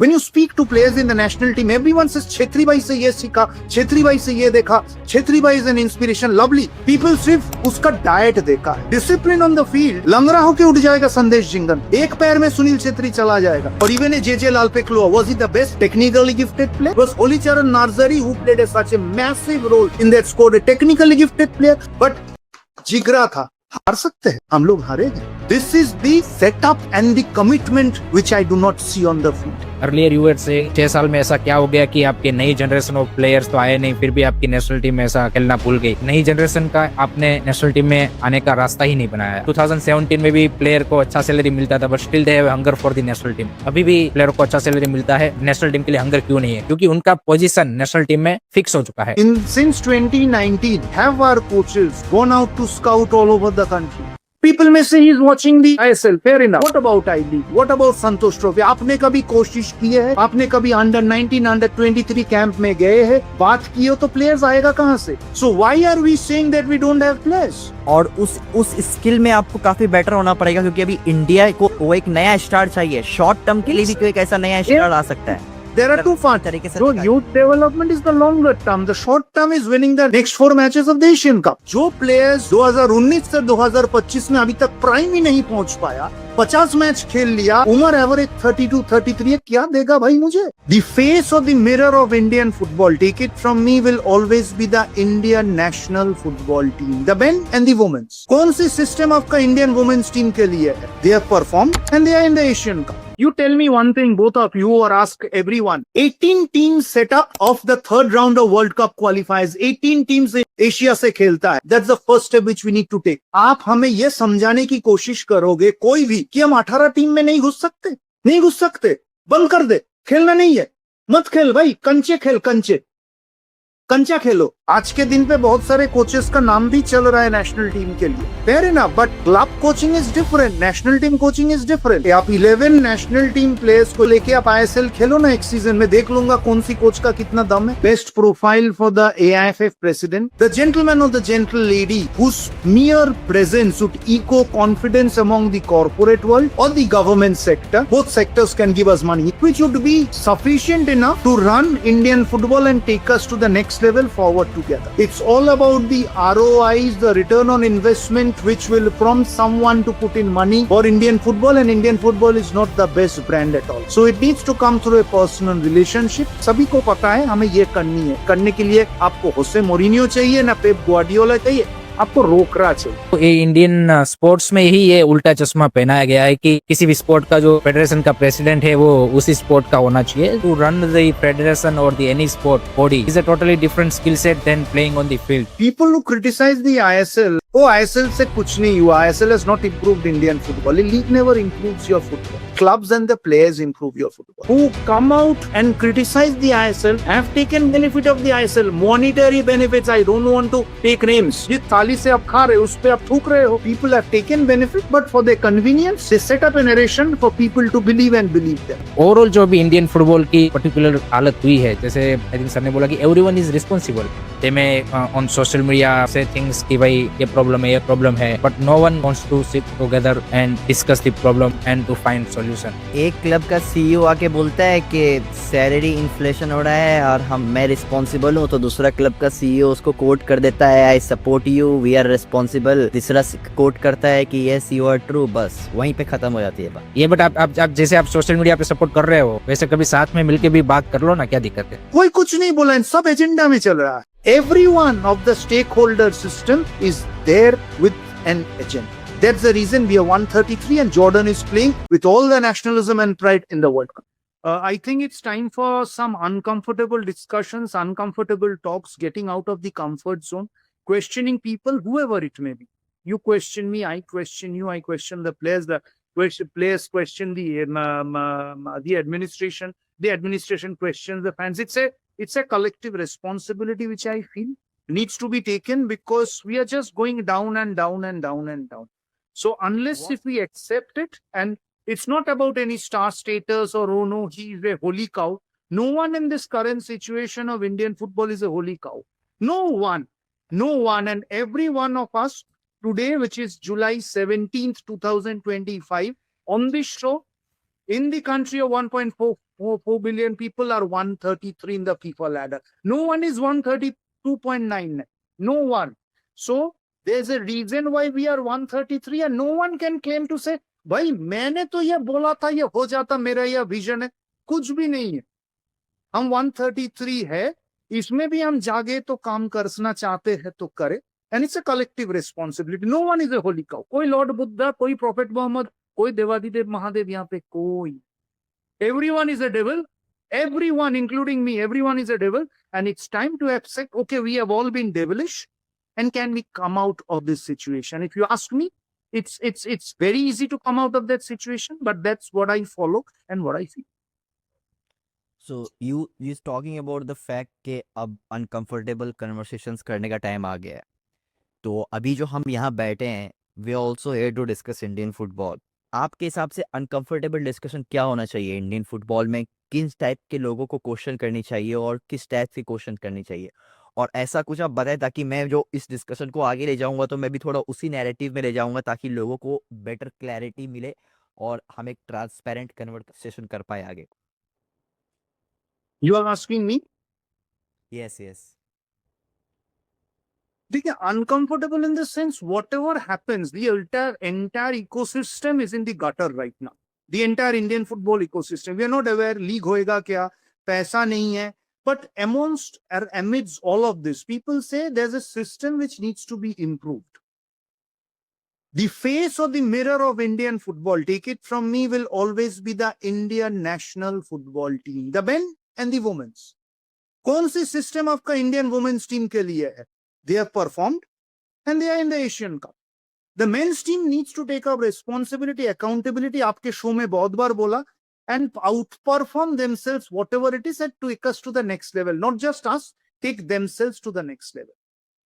When you speak to players in the national team, everyone says Chhetri भाई से ये सीखा, छेत्री भाई से ये देखा, छेत्री भाई is an inspiration. Lovely. People सिर्फ उसका डाइट देखा है. Discipline on the field. लंगड़ा होके उठ जाएगा संदेश जिंगन. एक पैर में सुनील छेत्री चला जाएगा. और even JJ Lalpekloa, was he the best technically gifted player? Was Holicharan Narzari who played such a massive role in that squad, a technically gifted player? But जिगरा था. हार सकते हैं, हम लोग हारेंगे. This is the setup and the commitment which I do not see on the field. Earlier you से 6 साल में ऐसा क्या हो गया कि आपके नई जनरेशन ऑफ प्लेयर्स तो आए नहीं, फिर भी आपकी नेशनल टीम में ऐसा खेलना भूल गई. नई जनरेशन का आपने नेशनल टीम में आने का रास्ता ही नहीं बनाया. 2017 में भी प्लेयर को अच्छा सैलरी मिलता था, but still they have hunger for the national team. अभी भी प्लेयर को अच्छा सैलरी मिलता है, नेशनल टीम के लिए हंगर क्यों नहीं है? क्योंकि उनका पोजीशन नेशनल टीम में फिक्स हो चुका है. Since 2019, have our coaches gone out to scout all over the country? People may say he's watching the ISL. Fair enough. What about I-League? What about Santosh Trophy? आपने कभी कोशिश की है? आपने कभी अंडर 19, अंडर 23 कैंप में गए हैं? बात की हो तो प्लेयर्स आएगा कहाँ से? So why are we saying that we don't have players? और उस स्किल में आपको काफी बेटर होना पड़ेगा, क्योंकि अभी इंडिया को वो एक नया स्टार चाहिए. शॉर्ट टर्म के लिए भी कोई एक ऐसा नया स्टार आ सकता है. There are two parts. So youth development is the longer term. The short term is winning the next 4 matches of the Asian Cup. जो players 2019 से 2025 में अभी तक प्राइम ही नहीं पहुंच पाया, 50 मैच खेल लिया, उम्र एवरेज 32-33 है, क्या देगा भाई मुझे? The face of the mirror of Indian football, take it from me, will always be the Indian national football team, the men and the women's. कौन सी सिस्टम आपका इंडियन वुमेन्स टीम के लिए है? They have performed and they are in the Asian Cup. You tell me one thing, both of you, or ask everyone. 18 teams setup of the third round of World Cup qualifiers. 18 teams Asia से खेलता है. That's the first step which we need to take. आप हमें ये समझाने की कोशिश करोगे कोई भी कि हम 18 टीम में नहीं घुस सकते? नहीं घुस सकते. बंद कर दे. खेलना नहीं है. मत खेल भाई. कंचे खेल, कंचे. कंचा खेलो. आज के दिन पे बहुत सारे कोचेस का नाम भी चल रहा है नेशनल टीम के लिए. Fair enough, but club coaching is different, national team coaching is different. आप 11 नेशनल टीम प्लेयर्स को लेके आप आईएसएल खेलो ना एक सीजन में, देख लूंगा कौन सी कोच का कितना दम है. Best profile for the AIFF president, the gentleman और the gentle lady whose mere presence would echo confidence among the corporate world or the government sector. Both sectors can give us money, which would be sufficient enough to run Indian football and take us to the next level forward together. It's all about the ROIs, the return on investment, which will prompt someone to put in money for Indian football, and Indian football is not the best brand at all. So it needs to come through a personal relationship. सभी को पता है हमें ये करनी है. करने के लिए आपको होसे मोरिनियो चाहिए ना पेप ग्वार्डियोला चाहिए, आपको रोकरा चाहिए. तो ये इंडियन स्पोर्ट्स में ही ये उल्टा चश्मा पहनाया गया है कि किसी भी स्पोर्ट का जो फेडरेशन का प्रेसिडेंट है वो उसी स्पोर्ट का होना चाहिए. टू रन द फेडरेशन और the any sport body is a totally different skill set than playing on the field. People who criticize the ISL, oh ISL से कुछ नहीं हुआ, ISL has not improved Indian football. The league never improves your football. Clubs and the players improve your football. Who come out and criticize the ISL have taken benefit of the ISL. Monetary benefits, I don't want to take names. जिस थाली से आप खा रहे हो उस पे आप थूक रहे हो. People have taken benefit, but for their convenience, they set up a narration for people to believe and believe them. Overall जो भी इंडियन फुटबॉल की पर्टिकुलर हालत हुई है, जैसे आई थिंक सर ने बोला कि everyone is responsible. They may on social media say things कि भाई ये प्रॉब्लम है, but no one wants to sit together and discuss the problem and to find solution. एक क्लब का CEO आके बोलता है कि सैलरी इन्फ्लेशन हो रहा है और मैं रिस्पॉन्सिबल हूँ, तो दूसरा क्लब का CEO उसको कोट कर देता है, I support you, we are responsible. तीसरा कोट करता है कि यस यू आर ट्रू. बस वहीं पे खत्म हो जाती है बात. ये बट आप जैसे आप सोशल मीडिया पे सपोर्ट कर रहे हो, वैसे कभी साथ में मिलके भी बात कर लो ना, क्या दिक्कत है? कोई कुछ नहीं बोला, सब एजेंडा में चल रहा है. Every one of the stakeholder system is there with an agenda. That's the reason we are 133 and Jordan is playing with all the nationalism and pride in the World Cup. I think it's time for some uncomfortable discussions, uncomfortable talks, getting out of the comfort zone, questioning people, whoever it may be. You question me, I question you, I question the players, players question the administration, the administration questions the fans. It's a collective responsibility which I feel needs to be taken, because we are just going down and down and down and down. So unless if we accept it, and it's not about any star status or oh no, he is a holy cow. No one in this current situation of Indian football is a holy cow. No one. And every one of us today, which is July 17th, 2025, on this show, in the country of 4 billion people are 133 in the FIFA ladder. No one is 132.9. No one. So there's a reason why we are 133 and no one can claim to say, भाई मैंने तो ये बोला था ये हो जाता, मेरा ये विजन है. कुछ भी नहीं है. हम 133 है, इसमें भी हम जागे तो काम करना चाहते हैं तो करें. And it's a collective responsibility. No one is a holy cow. कोई लॉर्ड बुद्धा, कोई प्रॉफेट मोहम्मद, कोई देवादिदेव महादेव यहाँ पे कोई. Everyone is a devil. Everyone, including me, everyone is a devil. And it's time to accept, okay, we have all been devilish. And can we come out of this situation? If you ask me, it's very easy to come out of that situation, but that's what I follow and what I feel. So you talking about the fact कि अब uncomfortable conversations करने का time आ गया है. तो अभी जो हम यहाँ बैठे हैं, we are also here to discuss Indian football. आपके हिसाब से अनकंफर्टेबल डिस्कशन क्या होना चाहिए इंडियन फुटबॉल में? किस टाइप के लोगों को क्वेश्चन करनी चाहिए और किस टाइप से क्वेश्चन करनी चाहिए? और ऐसा कुछ आप बताएं ताकि मैं जो इस डिस्कशन को आगे ले जाऊंगा तो मैं भी थोड़ा उसी नैरेटिव में ले जाऊंगा ताकि लोगों को बेटर क्लैरिटी मिले और हम एक ट्रांसपेरेंट कन्वर्सेशन कर पाए आगे. You are asking me? Yes. देखिए, uncomfortable in the sense whatever happens, the entire ecosystem is in the gutter right now. The entire Indian football ecosystem. We are not aware league होएगा क्या, पैसा नहीं है. But amidst all of this, people say there's a system which needs to be improved. The face or the mirror of Indian football, take it from me, will always be the Indian national football team, the men and the women's. कौन सी system आपका Indian women's team के लिए है? They have performed and they are in the Asian Cup. The men's team needs to take up responsibility, accountability. आपके show में बहुत बार बोला, and outperform themselves, whatever it is, and take us to the next level. Not just us, take themselves to the next level.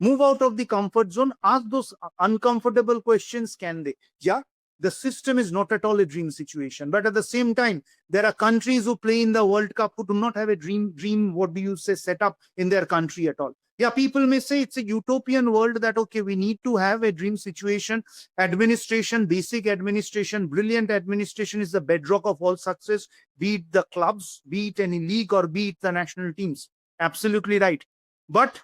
Move out of the comfort zone. Ask those uncomfortable questions. Can they? Yeah, the system is not at all a dream situation. But at the same time, there are countries who play in the World Cup who do not have a dream, what do you say, set up in their country at all. Yeah, people may say it's a utopian world that, okay, we need to have a dream situation. Administration, basic administration, brilliant administration is the bedrock of all success, be it the clubs, be it any league, or be it the national teams. Absolutely right. But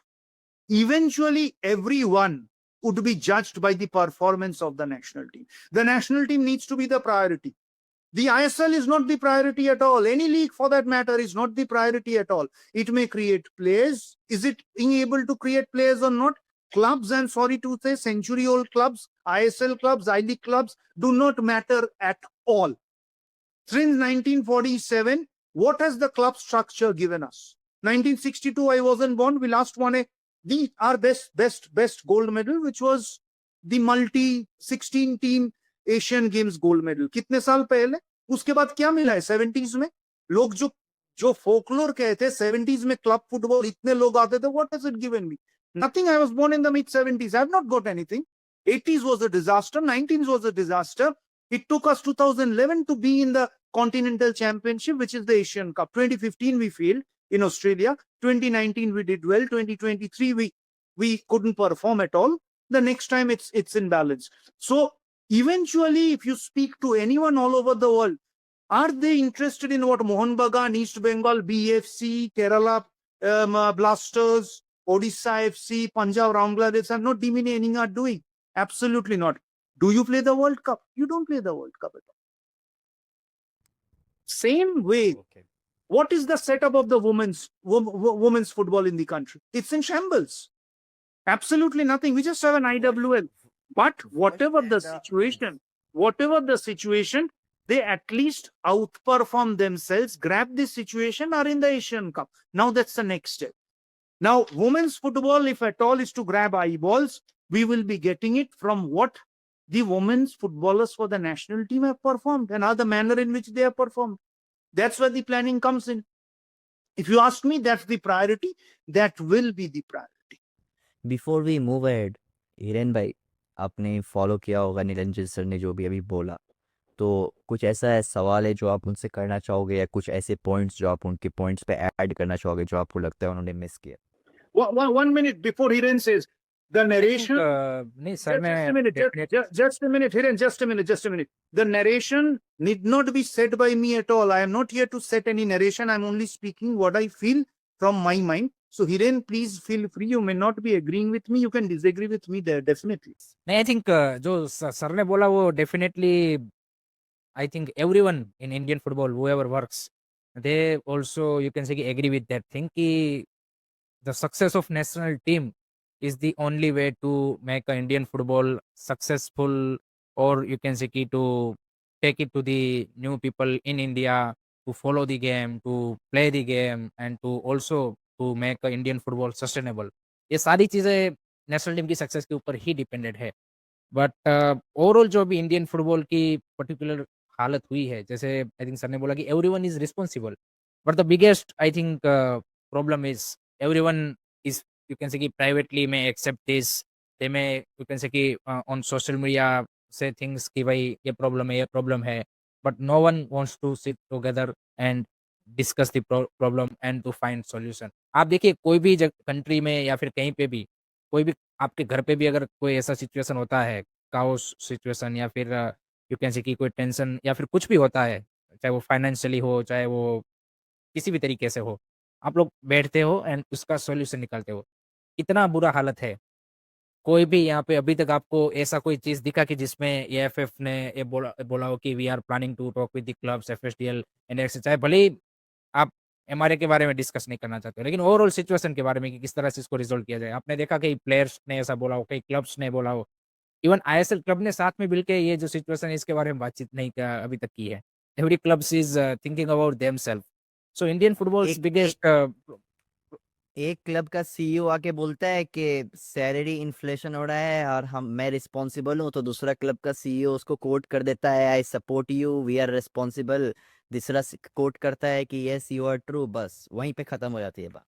eventually, everyone would be judged by the performance of the national team. The national team needs to be the priority. The ISL is not the priority at all. Any league for that matter is not the priority at all. It may create players. Is it being able to create players or not? Clubs, and sorry to say, century-old clubs, ISL clubs, I-League clubs do not matter at all. Since 1947, what has the club structure given us? 1962, I wasn't born. We last won our best gold medal, which was the multi 16 team Asian games gold medal. कितने साल पहले? उसके बाद क्या मिला है 70s में? लोग जो फोकलोर कहते हैं 70s में क्लब फुटबॉल इतने लोग आते थे, what has it given me? Nothing. I was born in the mid 70s. I have not got anything. 80s was a disaster. 90s was a disaster. It took us 2011 to be in the Continental Championship, which is the Asian Cup. 2015 we failed in Australia. 2019 we did well. 2023 we couldn't perform at all. The next time it's in balance. So eventually, if you speak to anyone all over the world, are they interested in what Mohun Bagan, East Bengal, BFC, Kerala Blasters, Odisha FC, Punjab Ramglares are not demeaning are doing? Absolutely not. Do you play the World Cup? You don't play the World Cup at all. Same way. Okay. What is the setup of the women's football in the country? It's in shambles. Absolutely nothing. We just have an IWL. But whatever the situation, they at least outperform themselves, grab this situation, are in the Asian Cup. Now that's the next step. Now, women's football, if at all, is to grab eyeballs, we will be getting it from what the women's footballers for the national team have performed and the manner in which they have performed. That's where the planning comes in. If you ask me, that's the priority. That will be the priority. Before we move ahead, Hiren भाई, आपने follow किया होगा Niranjan sir ने जो भी अभी बोला, तो कुछ ऐसा सवाल है जो आप उनसे करना चाहोगे या कुछ ऐसे पॉइंट्स जो आप उनके पॉइंट्स पे ऐड करना चाहोगे जो आपको लगता है उन्होंने मिस किया? One minute before Hiren says, The I think, narration. नहीं सर Just a मैं minute, definitely just a minute, Hiren, just a minute. The narration need not be said by me at all. I am not here to set any narration. I'm only speaking what I feel from my mind. So, Hiren, please feel free. You may not be agreeing with me. You can disagree with me there, definitely. नहीं आई think जो sir ने बोला वो definitely I think everyone in Indian football whoever works they also you can say कि agree with that thing कि the success of national team is the only way to make a Indian football successful, or you can say कि to take it to the new people in India to follow the game, to play the game, and to also to make a Indian football sustainable. ये सारी चीजें national team की success के ऊपर ही depended है. But overall जो अभी Indian football की पर्टिकुलर हालत हुई है, जैसे आई थिंक सर ने बोला कि everyone is responsible, but the biggest I think problem is everyone is you can say कि प्राइवेटली में एक्सेप्ट दिस, दे में यू कैन से कि on social media say things कि भाई ये प्रॉब्लम है, but no one wants to sit together and discuss the problem and to find solution. आप देखिए कोई भी कंट्री में या फिर कहीं पे भी, कोई भी आपके घर पे भी अगर कोई ऐसा सिचुएशन होता है, काओस सिचुएशन या फिर यू कैन से कि कोई टेंशन या फिर कुछ भी होता है, चाहे वो फाइनेंशियली हो, चाहे वो किसी भी तरीके से हो, आप लोग बैठते हो एंड उसका सॉल्यूशन निकालते हो. इतना बुरा हालत है. कोई भी यहाँ पे अभी तक आपको ऐसा कोई चीज दिखा कि जिसमें एएफएफ ने ये बोला हो कि we are planning to talk with the clubs, FSDL and X, चाहे भले ही आप एमआरए के बारे में डिस्कस नहीं करना चाहते हो, लेकिन ओवरऑल सिचुएशन के बारे में कि किस तरह से इसको रिजोल्व किया जाए. आपने देखा कई प्लेयर्स ने ऐसा बोला हो, कई क्लब्स ने बोला हो, इवन आईएसएल क्लब ने साथ में मिलकर ये जो सिचुएशन है इसके बारे में बातचीत नहीं अभी तक की है. Every clubs is thinking about themselves. So Indian footballs एक बिगेस्ट एक क्लब का सीईओ आके बोलता है कि सैलरी इन्फ्लेशन हो रहा है और मैं रिस्पॉन्सिबल हूँ, तो दूसरा क्लब का सीईओ उसको कोट कर देता है, I support you, we are responsible. तीसरा कोट करता है कि यस यू आर ट्रू. बस वहीं पे खत्म हो जाती है बात.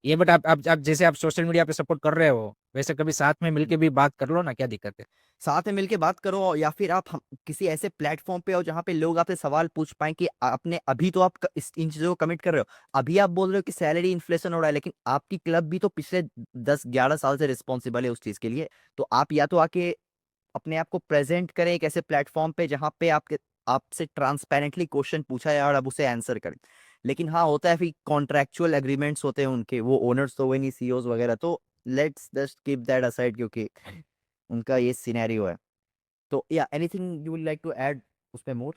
ये, बट आप जैसे आप सोशल मीडिया पे सपोर्ट कर रहे हो, वैसे कभी साथ में मिलके भी बात कर लो ना, क्या दिक्कत है. साथ में मिलके बात करो, या फिर आप किसी ऐसे प्लेटफॉर्म पे हो जहाँ पे लोग आपसे सवाल पूछ पाए कि आपने अभी तो आप इन चीजों को कमिट कर रहे हो, अभी आप बोल रहे हो कि सैलरी इन्फ्लेशन हो रहा है, लेकिन आपकी क्लब भी तो पिछले 10-11 साल से रिस्पॉन्सिबल है उस चीज के लिए. तो आप या तो आके अपने आप को प्रेजेंट करें एक ऐसे प्लेटफॉर्म पे जहाँ पे आपसे ट्रांसपेरेंटली क्वेश्चन पूछा जाए और आप उसे आंसर करें. लेकिन हाँ, होता है फिर कॉन्ट्रेक्चुअल एग्रीमेंट्स होते हैं उनके, वो ओनर्स तो हुए नहीं, सीईओज वगैरह, तो let's just keep that aside क्योंकि उनका ये सिनेरियो है. तो या anything you would like to add उस पे मोर?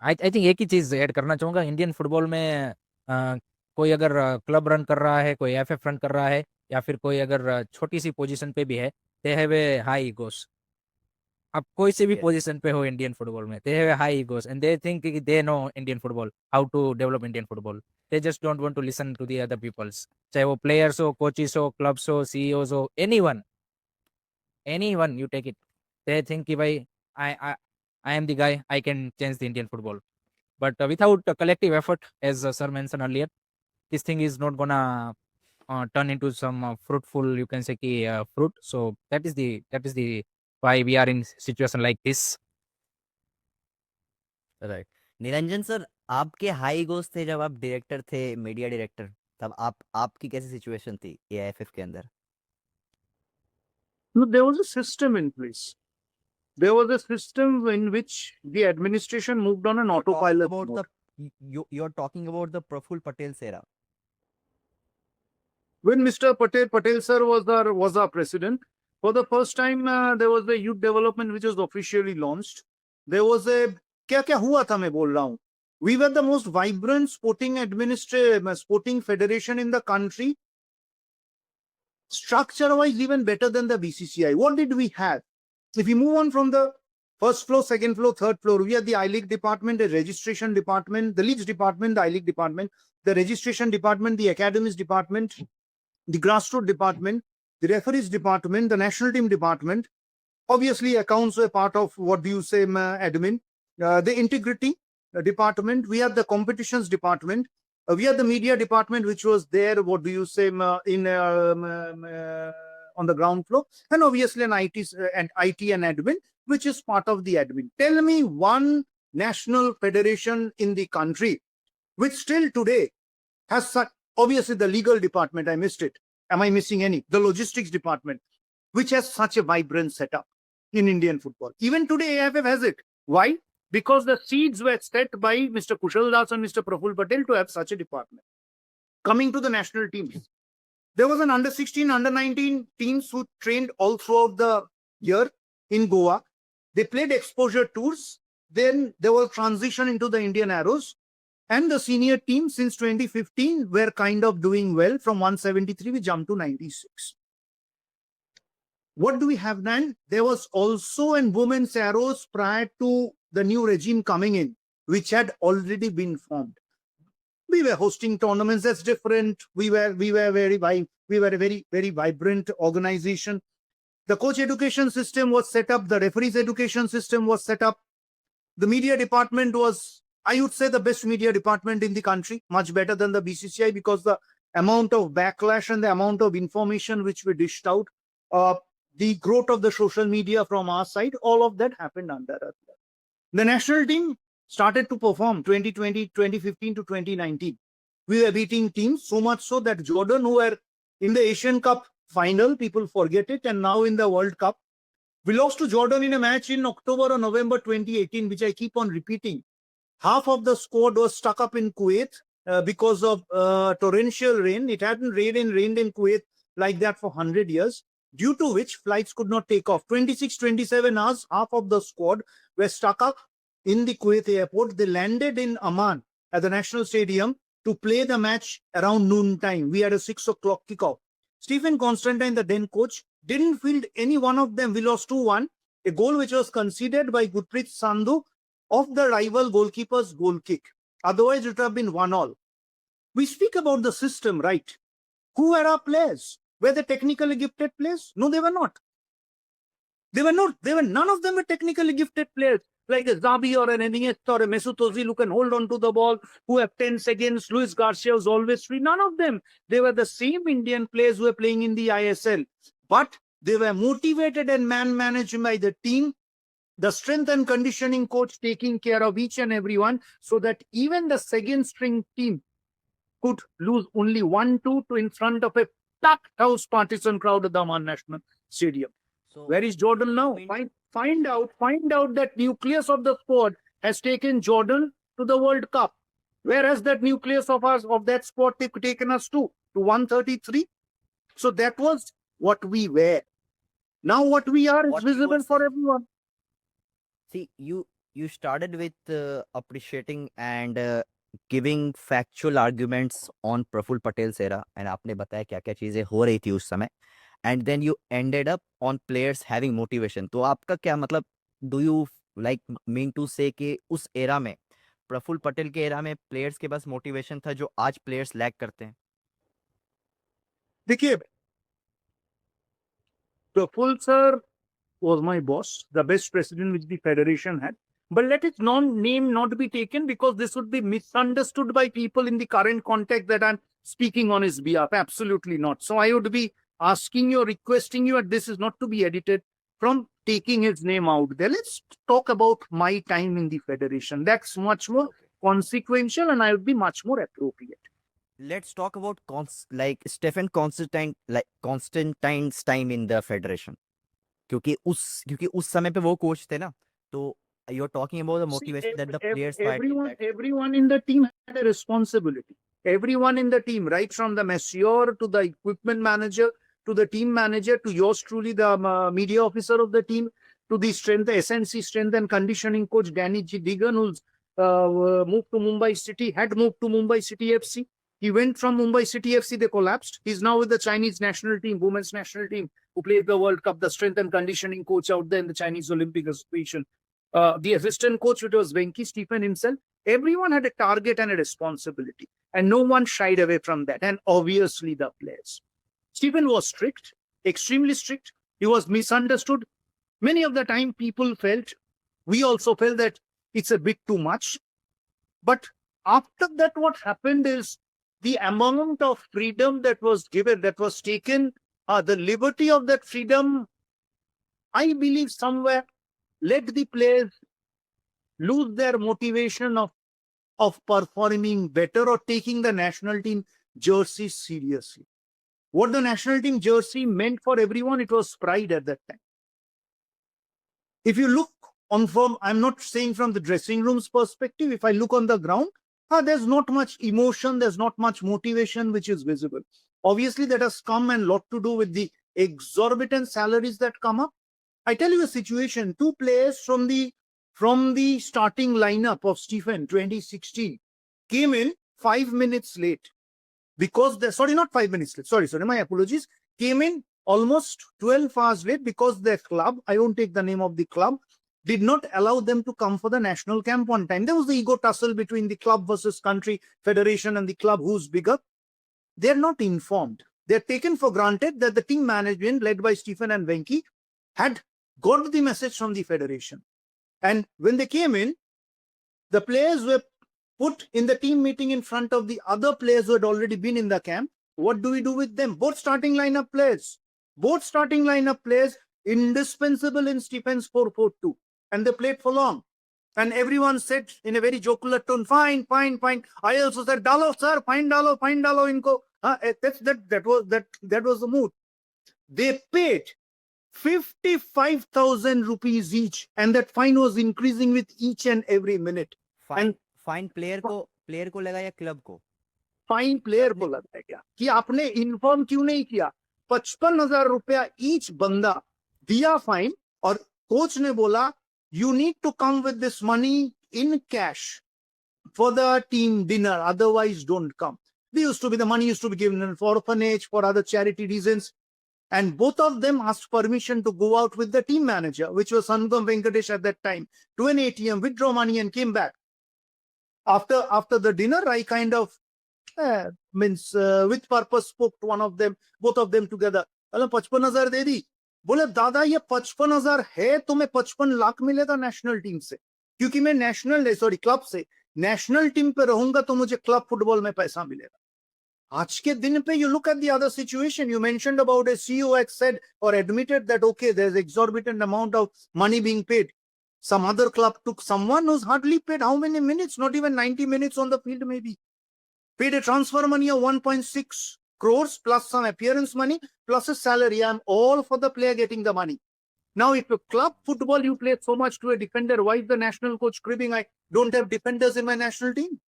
आई थिंक एक ही चीज ऐड करना चाहूंगा. इंडियन फुटबॉल में कोई अगर क्लब रन कर रहा है, कोई एफएफ रन कर रहा है, या फिर कोई अगर छोटी सी पोजीशन पे भी है, दे हैव ए हाई ईगोस. आप कोई से भी Yes. पोजीशन पे हो इंडियन फुटबॉल में, they have a high egos and they think कि they know Indian football, how to develop Indian football. They just don't want to listen to the other peoples, चाहे वो players हो, coaches हो, clubs हो, CEOs हो, anyone you take it. They think कि भाई I I am the guy, I can change the Indian football. But without a collective effort, as sir mentioned earlier, this thing is not gonna turn into some fruitful, you can say, fruit. So that is the why we are in situation like this. Right. Niranjan sir, आपके high गोस थे जब आप director थे, media director, तब आपकी कैसी situation थी AIFF के अंदर? No, there was a system in place. There was a system in which the administration moved on an autopilot About mode. you're talking about the Praful Patel's era. When Mr. Patel sir was our president, for the first time there was the youth development which was officially launched. There was a क्या हुआ था मैं बोल रहा हूँ. We were the most vibrant sporting federation in the country. Structure-wise, even better than the BCCI. What did we have? If we move on from the first floor, second floor, third floor, we had the I-League department, the registration department, the leagues department, the I-League department, the registration department, the academies department, the grassroots department, the referees department, the national team department. Obviously, accounts were part of what do you say, admin. The integrity department. We have the competitions department. We have the media department, which was there. What do you say on the ground floor, and obviously an IT and admin, which is part of the admin. Tell me one national federation in the country which still today has such. Obviously, the legal department, I missed it. Am I missing any? The logistics department, which has such a vibrant setup in Indian football. Even today, AFF has it. Why? Because the seeds were set by Mr. Kushal Das and Mr. Praful Patel to have such a department. Coming to the national teams, there was an under 16, under 19 teams who trained all throughout the year in Goa. They played exposure tours. Then there was transition into the Indian Arrows. And the senior team since 2015 were kind of doing well. From 173, we jumped to 96. What do we have then? There was also an women's Arrows prior to the new regime coming in, which had already been formed. We were hosting tournaments. That's different. We were a very vibrant organization. The coach education system was set up. The referees education system was set up. The media department was, I would say, the best media department in the country, much better than the BCCI, because the amount of backlash and the amount of information which we dished out, the growth of the social media from our side, all of that happened under us. The national team started to perform 2020, 2015 to 2019. We were beating teams so much so that Jordan, who were in the Asian Cup final, people forget it, and now in the World Cup, we lost to Jordan in a match in October or November 2018, which I keep on repeating. Half of the squad was stuck up in Kuwait because of torrential rain. It hadn't rained in Kuwait like that for 100 years, due to which flights could not take off. 26, 27 hours, half of the squad were stuck up in the Kuwait airport. They landed in Amman at the National Stadium to play the match around noon time. We had a 6 o'clock kickoff. Stephen Constantine, the then coach, didn't field any one of them. We lost 2-1. A goal which was conceded by Gurpreet Sandhu of the rival goalkeeper's goal kick. Otherwise, it would have been 1-1. We speak about the system, right? Who were our players? Were they technically gifted players? No, they were not. They were not. None of them were technically gifted players, like a Zabi or an Iniesta or a Mesut Ozil who can hold on to the ball, who have 10 seconds. Luis Garcia was always free. None of them. They were the same Indian players who were playing in the ISL. But they were motivated and managed by the team, the strength and conditioning coach taking care of each and every one, so that even the second string team could lose only 1-2 to in front of a packed house partisan crowd at the Amman National Stadium. So Where is Jordan now? Find out that nucleus of the squad has taken Jordan to the World Cup. Where has that nucleus of that squad taken us to 133? So that was what we were. Now what we are is visible for everyone. see, you started with appreciating and giving factual arguments on Praful Patel's era, and आपने बताया क्या क्या चीजें हो रही थी उस समय, and then you ended up on players having motivation. तो आपका क्या मतलब, do you like mean to say कि उस era में, प्रफुल्ल पटेल के era में players के पास motivation था जो आज players lack करते हैं? देखिए, Praful sir was my boss, the best president which the federation had. But let its name not be taken, because this would be misunderstood by people in the current context that I'm speaking on his behalf. Absolutely not. So I would be asking you, requesting you, and this is not to be edited, from taking his name out there. Let's talk about my time in the federation. That's much more consequential, and I would be much more appropriate. Let's talk about Stephen Constantine's time in the federation. क्योंकि उस समय पे वो coach थे ना, तो you're talking about the motivation that the players everyone in the team had a responsibility. Everyone in the team, right from the masseur to the equipment manager to the team manager to yours truly, the media officer of the team, to the SNC strength and conditioning coach Danny G. Digan, who's moved to Mumbai City, had moved to Mumbai City FC. He went from Mumbai City FC, they collapsed. He's now with the Chinese national team, women's national team, who played the World Cup, the strength and conditioning coach out there in the Chinese Olympic Association. The assistant coach, which was Venki Stephen himself. Everyone had a target and a responsibility, and no one shied away from that. And obviously the players. Stephen was strict, extremely strict. He was misunderstood. Many of the time people felt, we also felt that it's a bit too much. But after that, what happened is the amount of freedom that was given, that was taken, the liberty of that freedom, I believe somewhere let the players lose their motivation of performing better or taking the national team jersey seriously. what the national team jersey meant for everyone, it was pride at that time. If you look on from, I'm not saying from the dressing room's perspective, if I look on the ground, there's not much emotion, there's not much motivation which is visible. Obviously, that has come and lot to do with the exorbitant salaries that come up. I tell you a situation, two players from the starting lineup of Stephen 2016 came in 5 minutes late because not 5 minutes late, sorry, my apologies, came in almost 12 hours late because their club, I won't take the name of the club, did not allow them to come for the national camp on time. There was the ego tussle between the club versus country, federation, and the club who's bigger. They're not informed. They're taken for granted that the team management led by Stephen and Venki had got the message from the federation. And when they came in, the players were put in the team meeting in front of the other players who had already been in the camp. What do we do with them? Both starting lineup players, indispensable in Stephen's 4-4-2. And they played for long. And everyone said in a very jocular tone, fine. I also said, Dalo, sir, fine Dalo inko. That was the mood. They paid 55,000 rupees each, and that fine was increasing with each and every minute. Fine player को लगा या club को? Fine player को लगता है क्या कि आपने इन्फॉर्म क्यों नहीं किया? 55,000 रुपया ईच बंदा दिया फाइन, और कोच ने बोला you need to come with this money in cash for the team dinner, otherwise don't come. The money used to be given for orphanage, for other charity reasons. And both of them asked permission to go out with the team manager, which was Sangam Venkatesh at that time, to an ATM, withdraw money and came back. After the dinner, I kind of, with purpose spoke to one of them, both of them together. 55,000 दे दी. बोले दादा ये 55,000 है, तुम्हें 55 लाख मिलेगा national team से, क्योंकि मैं club से नेशनल टीम पे रहूंगा तो मुझे क्लब फुटबॉल में पैसा मिलेगा. आज के दिन पे you look at the other situation. You mentioned about a CEO had said or admitted that okay, there's exorbitant amount of money being paid. Some other club took someone who's hardly paid how many minutes, not even 90 minutes on the field maybe, paid a transfer money of 1.6 crores plus some appearance money plus a salary. I'm all for the player getting the money. Now, if a club football you play so much to a defender, why is the national coach cribbing? I don't have defenders in my national team.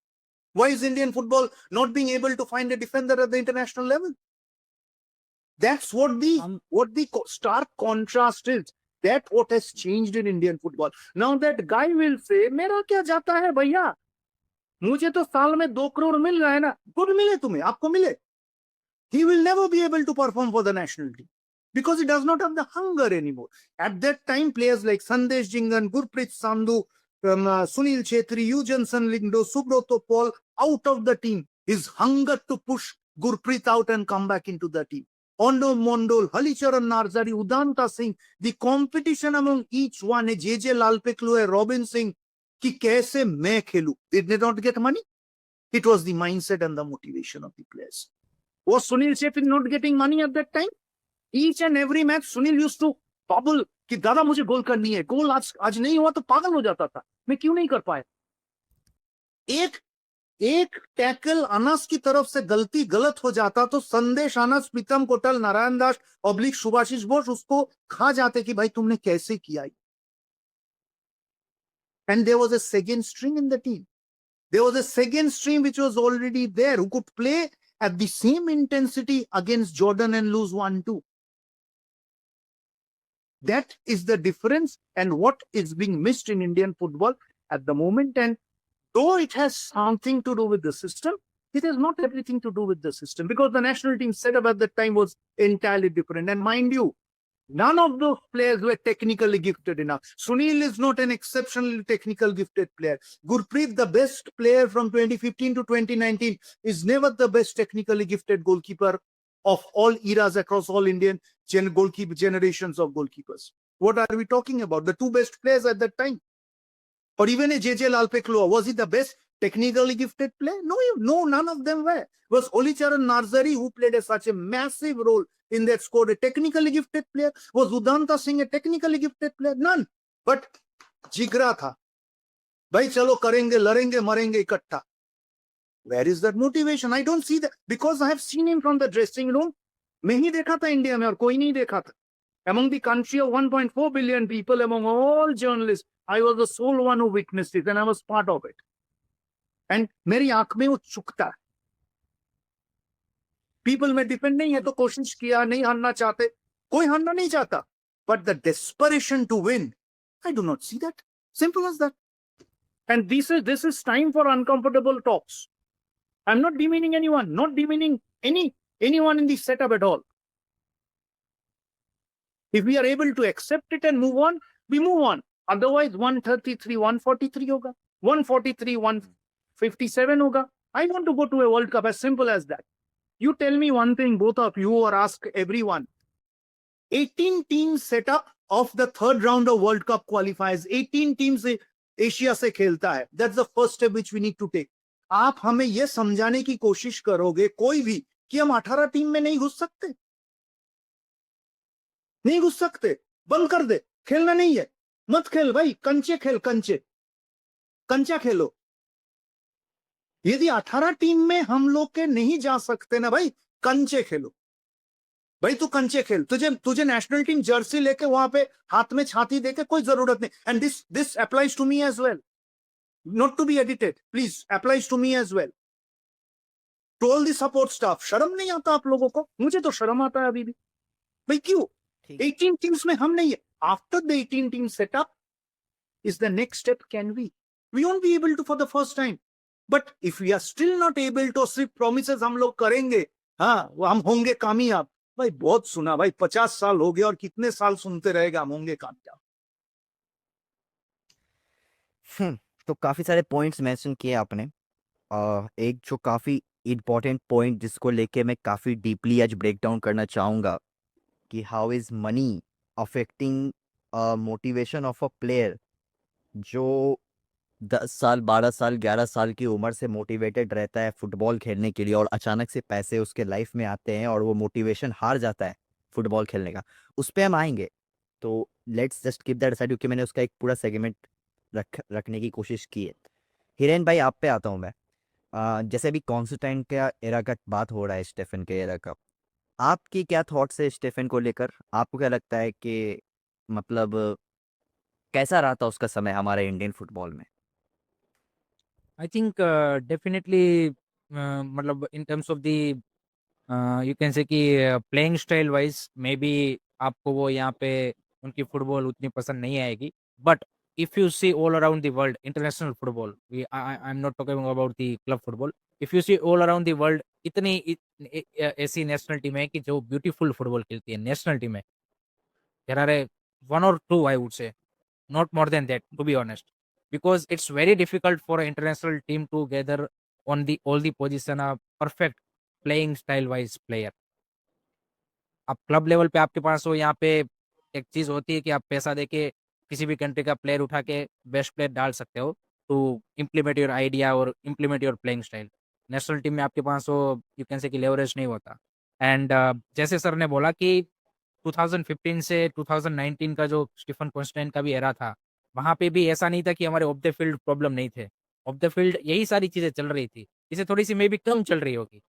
Why is Indian football not being able to find a defender at the international level? That's what the stark contrast is. That's what has changed in Indian football. Now that guy will say, मेरा क्या जाता है भैया, मुझे तो साल में 2 crore मिल रहा है ना, good मिले तुम्हें, आपको मिले. He will never be able to perform for the national team because he does not have the hunger anymore. At that time, players like Sandesh Jingan, Gurpreet Sandhu, Sunil Chhetri, Eugenson Lindo, Subroto Paul out of the team. His hunger to push Gurpreet out and come back into the team. Ondo Mondol, Halicharan Narzari, Udanta Singh, the competition among each one, JJ Lalpeklu, Robin Singh, ki kaise main khelu. Did they not get money? It was the mindset and the motivation of the players. Was Sunil Chhetri not getting money at that time? Each and every match, Sunil used to bubble कि दादा मुझे गोल करनी है, गोल आज नहीं हुआ तो पागल हो जाता था, मैं क्यों नहीं कर पाया. एक टैकल अनस की तरफ से गलत हो जाता तो संदेश अनस, प्रीतम कोटल, नारायण दास ऑब्लिक सुभाषिष बोस उसको खा जाते कि भाई तुमने कैसे किया. And there was a second string in the team. There was a second string which was already there who could play at the same intensity against Jordan and lose 1-2. That is the difference and what is being missed in Indian football at the moment. And though it has something to do with the system, it has not everything to do with the system, because the national team setup at that time was entirely different. And mind you, none of those players were technically gifted enough. Sunil is not an exceptionally technical gifted player. Gurpreet, the best player from 2015 to 2019, is never the best technically gifted goalkeeper of all eras across all Indian goalkeeper generations of goalkeepers. What are we talking about? The two best players at that time. Or even a JJ Lalpeklu, was he the best technically gifted player? No, none of them were. It was Halicharan Narzari who played such a massive role in that squad, a technically gifted player. Was Udanta Singh a technically gifted player? None. But जिगरा था, भाई चलो करेंगे, लड़ेंगे, मरेंगे इकट्ठा. Where is that motivation? I don't see that, because I have seen him from the dressing room. मैं ही देखा था इंडिया में और कोई नहीं देखा था. Among the country of 1.4 billion people, among all journalists, I was the sole one who witnessed it and I was part of it. And मेरी आंख में वो चुकता है. पीपल में डिपेंड नहीं है तो कोशिश किया, नहीं हारना चाहते, कोई हारना नहीं चाहता, but the desperation to win, I do not see that. Simple as that. And this is time for uncomfortable talks. I am not demeaning anyone, not demeaning anyone in the setup at all. If we are able to accept it and move on, we move on. Otherwise 133 143 होगा, 143 157 होगा. I want to go to a World Cup, as simple as that. You tell me one thing, both of you, or ask everyone. 18 teams setup of the third round of World Cup qualifiers. 18 teams Asia से खेलता है. That's the first step which we need to take. आप हमें यह समझाने की कोशिश करोगे कोई भी कि हम 18 टीम में नहीं घुस सकते, नहीं घुस सकते, बंद कर दे, खेलना नहीं है, मत खेल भाई, कंचे खेल, कंचे कंचा खेलो. यदि 18 टीम में हम लोग के नहीं जा सकते ना भाई, कंचे खेलो भाई. तू कंचे खेल, तुझे नेशनल टीम जर्सी लेके वहां पे हाथ में छाती देके कोई जरूरत नहीं. And this applies to me as well, not to be edited, please applies to me as well. To all the support staff, शर्म नहीं आता आप लोगों को? मुझे तो शर्म आता है अभी भी भाई. क्यों 18 टीम्स में हम नहीं है? After the 18 team setup is the next step. Can we won't be able to for the first time, but if we are still not able to, सिर्फ promises हम लोग करेंगे, हाँ वो हम होंगे कामयाब. भाई बहुत सुना भाई, 50 साल हो गए और कितने साल सुनते रहेगा हम होंगे कामयाब. तो काफी सारे पॉइंट्स मेंशन किए आपने. एक जो काफी इम्पोर्टेंट पॉइंट जिसको लेके मैं काफी डीपली आज ब्रेक डाउन करना चाहूंगा कि how is money affecting motivation of a player जो 10 साल 12 साल 11 साल की उम्र से मोटिवेटेड रहता है फुटबॉल खेलने के लिए और अचानक से पैसे उसके लाइफ में आते हैं और वो मोटिवेशन हार जाता है फुटबॉल खेलने का. उस पर हम आएंगे. तो let's just keep that side क्योंकि मैंने उसका एक पूरा सेगमेंट रखने की कोशिश की है. हिरेन भाई आप पे आता हूँ मैं. जैसे अभी कॉन्स्टेंटाइन का एरा का बात हो रहा है, स्टेफन के एरा का, आपकी क्या थॉट्स है स्टेफन को लेकर? आपको क्या लगता है कि मतलब कैसा रहा था उसका समय हमारे इंडियन फुटबॉल में? आई थिंक डेफिनेटली मतलब in terms of the you can say कि playing style wise maybe आपको वो यहाँ पे उनकी फुटबॉल उतनी पसंद नहीं आएगी. But if you see all around the world international football, I am not talking about the club football, if you see all around the world इतनी ऐसी नेशनल टीम है कि जो ब्यूटीफुल फुटबॉल खेलती है. नेशनल टीम है, there are 1 or 2 I would say, not more than that, to be honest, because it's very difficult for an international team to gather on the all the position a perfect playing style wise player. अब club level पे आपके पास हो, यहाँ पे एक चीज होती है कि आप पैसा देके किसी भी कंट्री का प्लेयर उठा के बेस्ट प्लेयर डाल सकते हो टू इम्प्लीमेंट योर आइडिया और implement your playing style. National team में आपके पास वो यू कैन से कि लेवरेज नहीं होता. एंड जैसे सर ने बोला कि 2015 से 2019 का जो स्टीफन कॉन्स्टेंट का भी एरा था, वहां पे भी ऐसा नहीं था कि हमारे ऑफ द फील्ड प्रॉब्लम नहीं थे. ऑफ द फील्ड यही सारी चीजें चल रही थी, इसे थोड़ी सी मे बी कम चल रही होगी.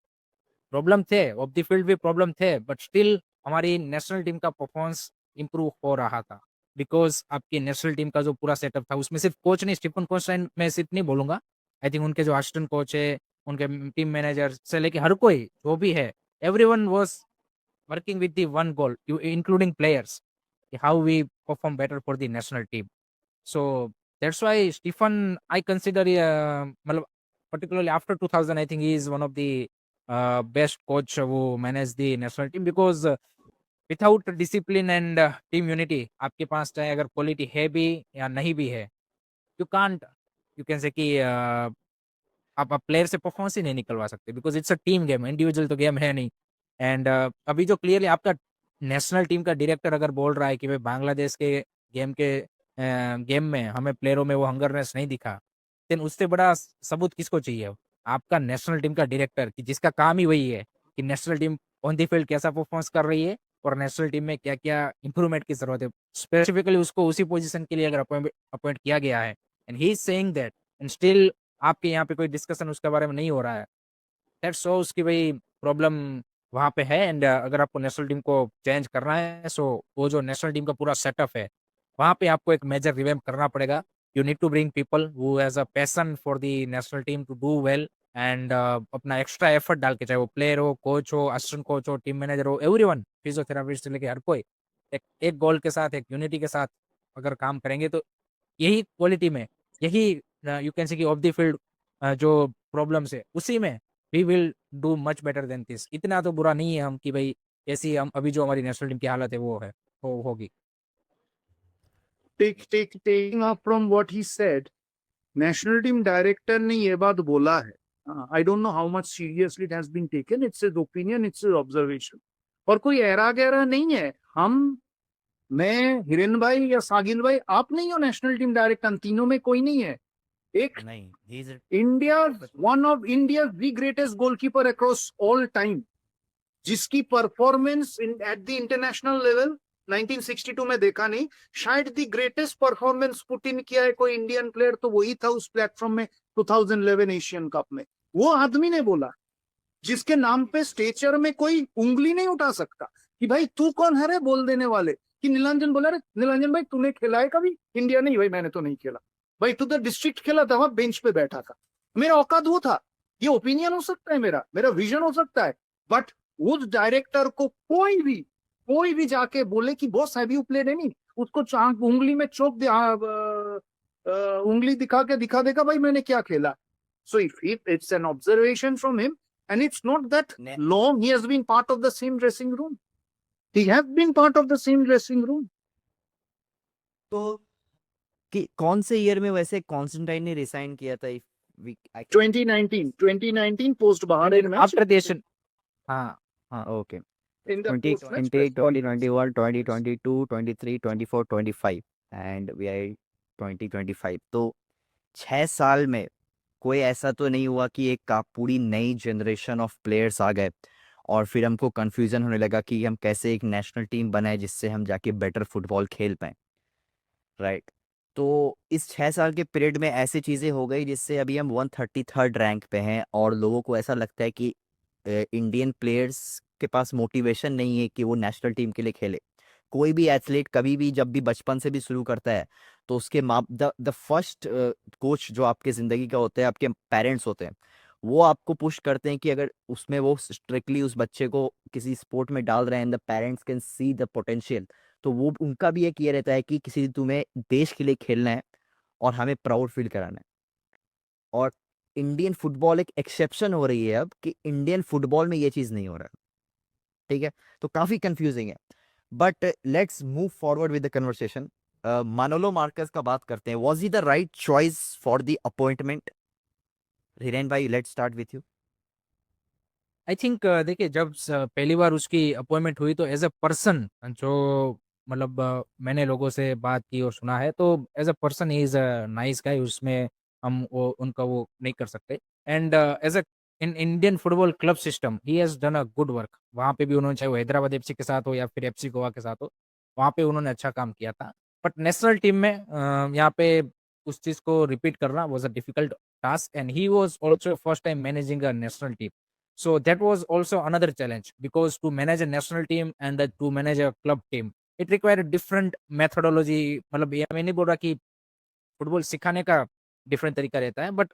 प्रॉब्लम थे, ऑफ द फील्ड भी प्रॉब्लम थे, बट स्टिल हमारी नेशनल टीम का परफॉर्मेंस इंप्रूव हो रहा था. बिकॉज आपकी नेशनल टीम का जो पूरा सेटअप था उसमें सिर्फ कोच नहीं, स्टीफन कॉन्स्टेंट मैं सिर्फ नहीं बोलूंगा, आई थिंक उनके जो असिस्टेंट कोच है, उनके टीम मैनेजर से लेके हर कोई जो भी है, everyone was working with the one goal, including players, how we perform better for the national team. So that's why Stephen, I consider, matlab, particularly after 2000, I think he is one of the best coach who manage the national team, because without discipline and team unity, आपके पास चाहे अगर quality है भी या नहीं भी है, you can't, you can say कि आप प्लेयर से परफॉर्मेंस ही नहीं निकलवा सकते, because it's a team game, individual तो गेम है नहीं. एंड अभी जो क्लियरली आपका नेशनल टीम का डायरेक्टर अगर बोल रहा है कि भाई बांग्लादेश के गेम में हमें प्लेयरों में वो हंगरनेस नहीं दिखा, देन उससे बड़ा सबूत किसको चाहिए? आपका नेशनल टीम का डायरेक्टर, कि जिसका काम ही वही है कि national team on the field कैसा परफॉर्मेंस कर रही है और नेशनल टीम में क्या क्या इंप्रूवमेंट की जरूरत है. स्पेसिफिकली उसको उसी पोजीशन के लिए अगर अपॉइंट किया गया है, and he is saying that, and still आपके यहाँ पे कोई डिस्कशन उसके बारे में नहीं हो रहा है, दैट शोज कि भाई प्रॉब्लम वहाँ पे है। एंड अगर आपको नेशनल टीम को चेंज करना है, सो वो जो नेशनल टीम का पूरा सेटअप है, वहाँ पे आपको एक मेजर रिवैम्प करना पड़ेगा। You need to bring people who has a passion for the national team to do well, and अपना एक्स्ट्रा एफर्ट डाल के, चाहे वो प्लेयर हो, कोच हो, असिस्टेंट कोच हो, टीम मैनेजर हो, एवरीवन, फिजियोथेरापिस्ट से लेके हर कोई एक एक गोल के साथ, एक यूनिटी के साथ अगर काम करेंगे, तो यही क्वालिटी में, यही यू कैन से कि ऑफ द फील्ड जो प्रॉब्लम्स है, उसी में we will do much better than this. इतना तो बुरा नहीं है हम कि भाई ऐसी हम अभी जो हमारी नेशनल टीम की हालत है वो है, होगी। taking up from what he said, national team director ने ये बात बोला है, I don't know how much seriously it has been taken, it's his opinion, it's his observation, और कोई एरा गहरा नहीं है। हम, मैं, हिरेन भाई या सागिल भाई, आप नहीं हो नेशनल टीम डायरेक्टर, हम तीनों में कोई नहीं है। एक नहीं, he is India, one of India the greatest goalkeeper across all time, जिसकी performance at the international level 1962 में देखा नहीं, शायद the greatest performance put in किया है कोई इंडियन प्लेयर तो वही था उस प्लेटफॉर्म में 2011 एशियन कप में। वो आदमी ने बोला, जिसके नाम पे स्टेचर में कोई उंगली नहीं उठा सकता कि भाई तू कौन है रे बोल देने वाले, कि नीलांजन बोला, रे नीलांजन भाई तूने खेला है कभी इंडिया? नहीं भाई मैंने तो नहीं खेला। भाई तू तो डिस्ट्रिक्ट खेला था, वहां बेंच पे बैठा था। मेरा औकात वो था। ये ओपिनियन हो सकता है, मेरा मेरा विजन हो सकता है, बट उस डायरेक्टर को कोई भी जाके बोले कि boss have you played any, उसको उंगली में चोक दे, उंगली दिखा देगा भाई मैंने क्या खेला। So if it's an observation from him, and it's not that Ne- long he has been part of the same dressing room, he has been part of the same dressing room. तो कि कौन से year में वैसे Constantine ने resign किया था? If we 2019 post Bahrain match, after the Asian, हाँ हाँ, okay, in the 20 post match 20 2021 2022 23 24 25 and we are 2025। तो 6 साल में कोई ऐसा तो नहीं हुआ कि एक पूरी नई जनरेशन ऑफ प्लेयर्स आ गए और फिर हमको कंफ्यूजन होने लगा कि हम कैसे एक नेशनल टीम बनाए जिससे हम जाके बेटर फुटबॉल खेल पाए, राइट? तो इस 6 साल के पीरियड में ऐसी चीज़ें हो गई जिससे अभी हम 133rd रैंक पे हैं और लोगों को ऐसा लगता है कि इंडियन प्लेयर्स के पास मोटिवेशन नहीं है कि वो नेशनल टीम के लिए खेले। कोई भी एथलीट कभी भी जब भी बचपन से भी शुरू करता है तो उसके माँ द फर्स्ट कोच जो आपके ज़िंदगी का होता है, आपके पेरेंट्स होते हैं। वो आपको पुश करते हैं कि अगर उसमें वो स्ट्रिक्टली उस बच्चे को किसी स्पोर्ट में डाल रहे हैं, the parents can see the potential, तो वो उनका भी एक ये रहता है कि किसी तुम्हें देश के लिए खेलना है और हमें प्राउड फील कराना है। और इंडियन फुटबॉल एक एक्सेप्शन हो रही है अब कि इंडियन फुटबॉल में ये चीज़ नहीं हो रहा है, ठीक है? तो काफ़ी कंफ्यूजिंग है, but let's move forward with the conversation. Manolo Marquez का बात करते हैं। Was he the right choice for the appointment? Hiren भाई, let's start with you. I think देखिए, जब पहली बार उसकी अपॉइंटमेंट हुई तो एज अ पर्सन, जो मतलब मैंने लोगों से बात की और सुना है, तो as a person he is a nice guy, उसमें हम वो उनका वो नहीं कर सकते। And as a in Indian football club system he has done a good work. वहाँ पे भी उन्होंने, चाहे वो हैदराबाद एफसी के साथ हो या फिर एफसी गोवा के साथ हो, वहाँ पे उन्होंने अच्छा काम किया था। बट नेशनल टीम में यहाँ पे उस चीज़ को रिपीट करना was a difficult task, and he was also first time managing a national team. So that was also another challenge, because to manage a national team and to manage a club team, it required a different methodology. मतलब ये मैं नहीं बोल रहा कि football सिखाने का different तरीका रहता है, but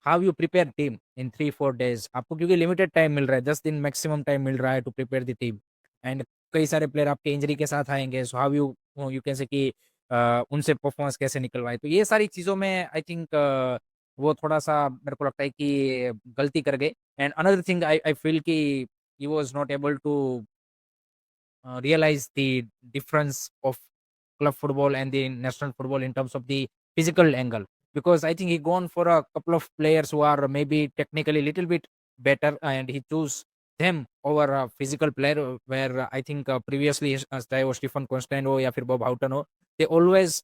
how you prepare team in 3-4 days, आपको क्योंकि लिमिटेड टाइम मिल रहा है, 10 दिन मैक्सिमम टाइम मिल रहा है to prepare the team, and कई सारे प्लेयर आपके इंजरी के साथ आएंगे। So how you you can say कि उनसे परफॉर्मेंस कैसे निकलवाए, तो ये सारी चीज़ों में आई थिंक वो थोड़ा सा मेरे को लगता है कि गलती कर गए। And another thing I feel कि he was not able to realize the difference of club football and the national football in terms of the physical angle, because I think he gone for a couple of players who are maybe technically a little bit better, and he chose them over a physical player, where I think previously चाहे वो Stephen constant हो या फिर Bob Houghton हो, they always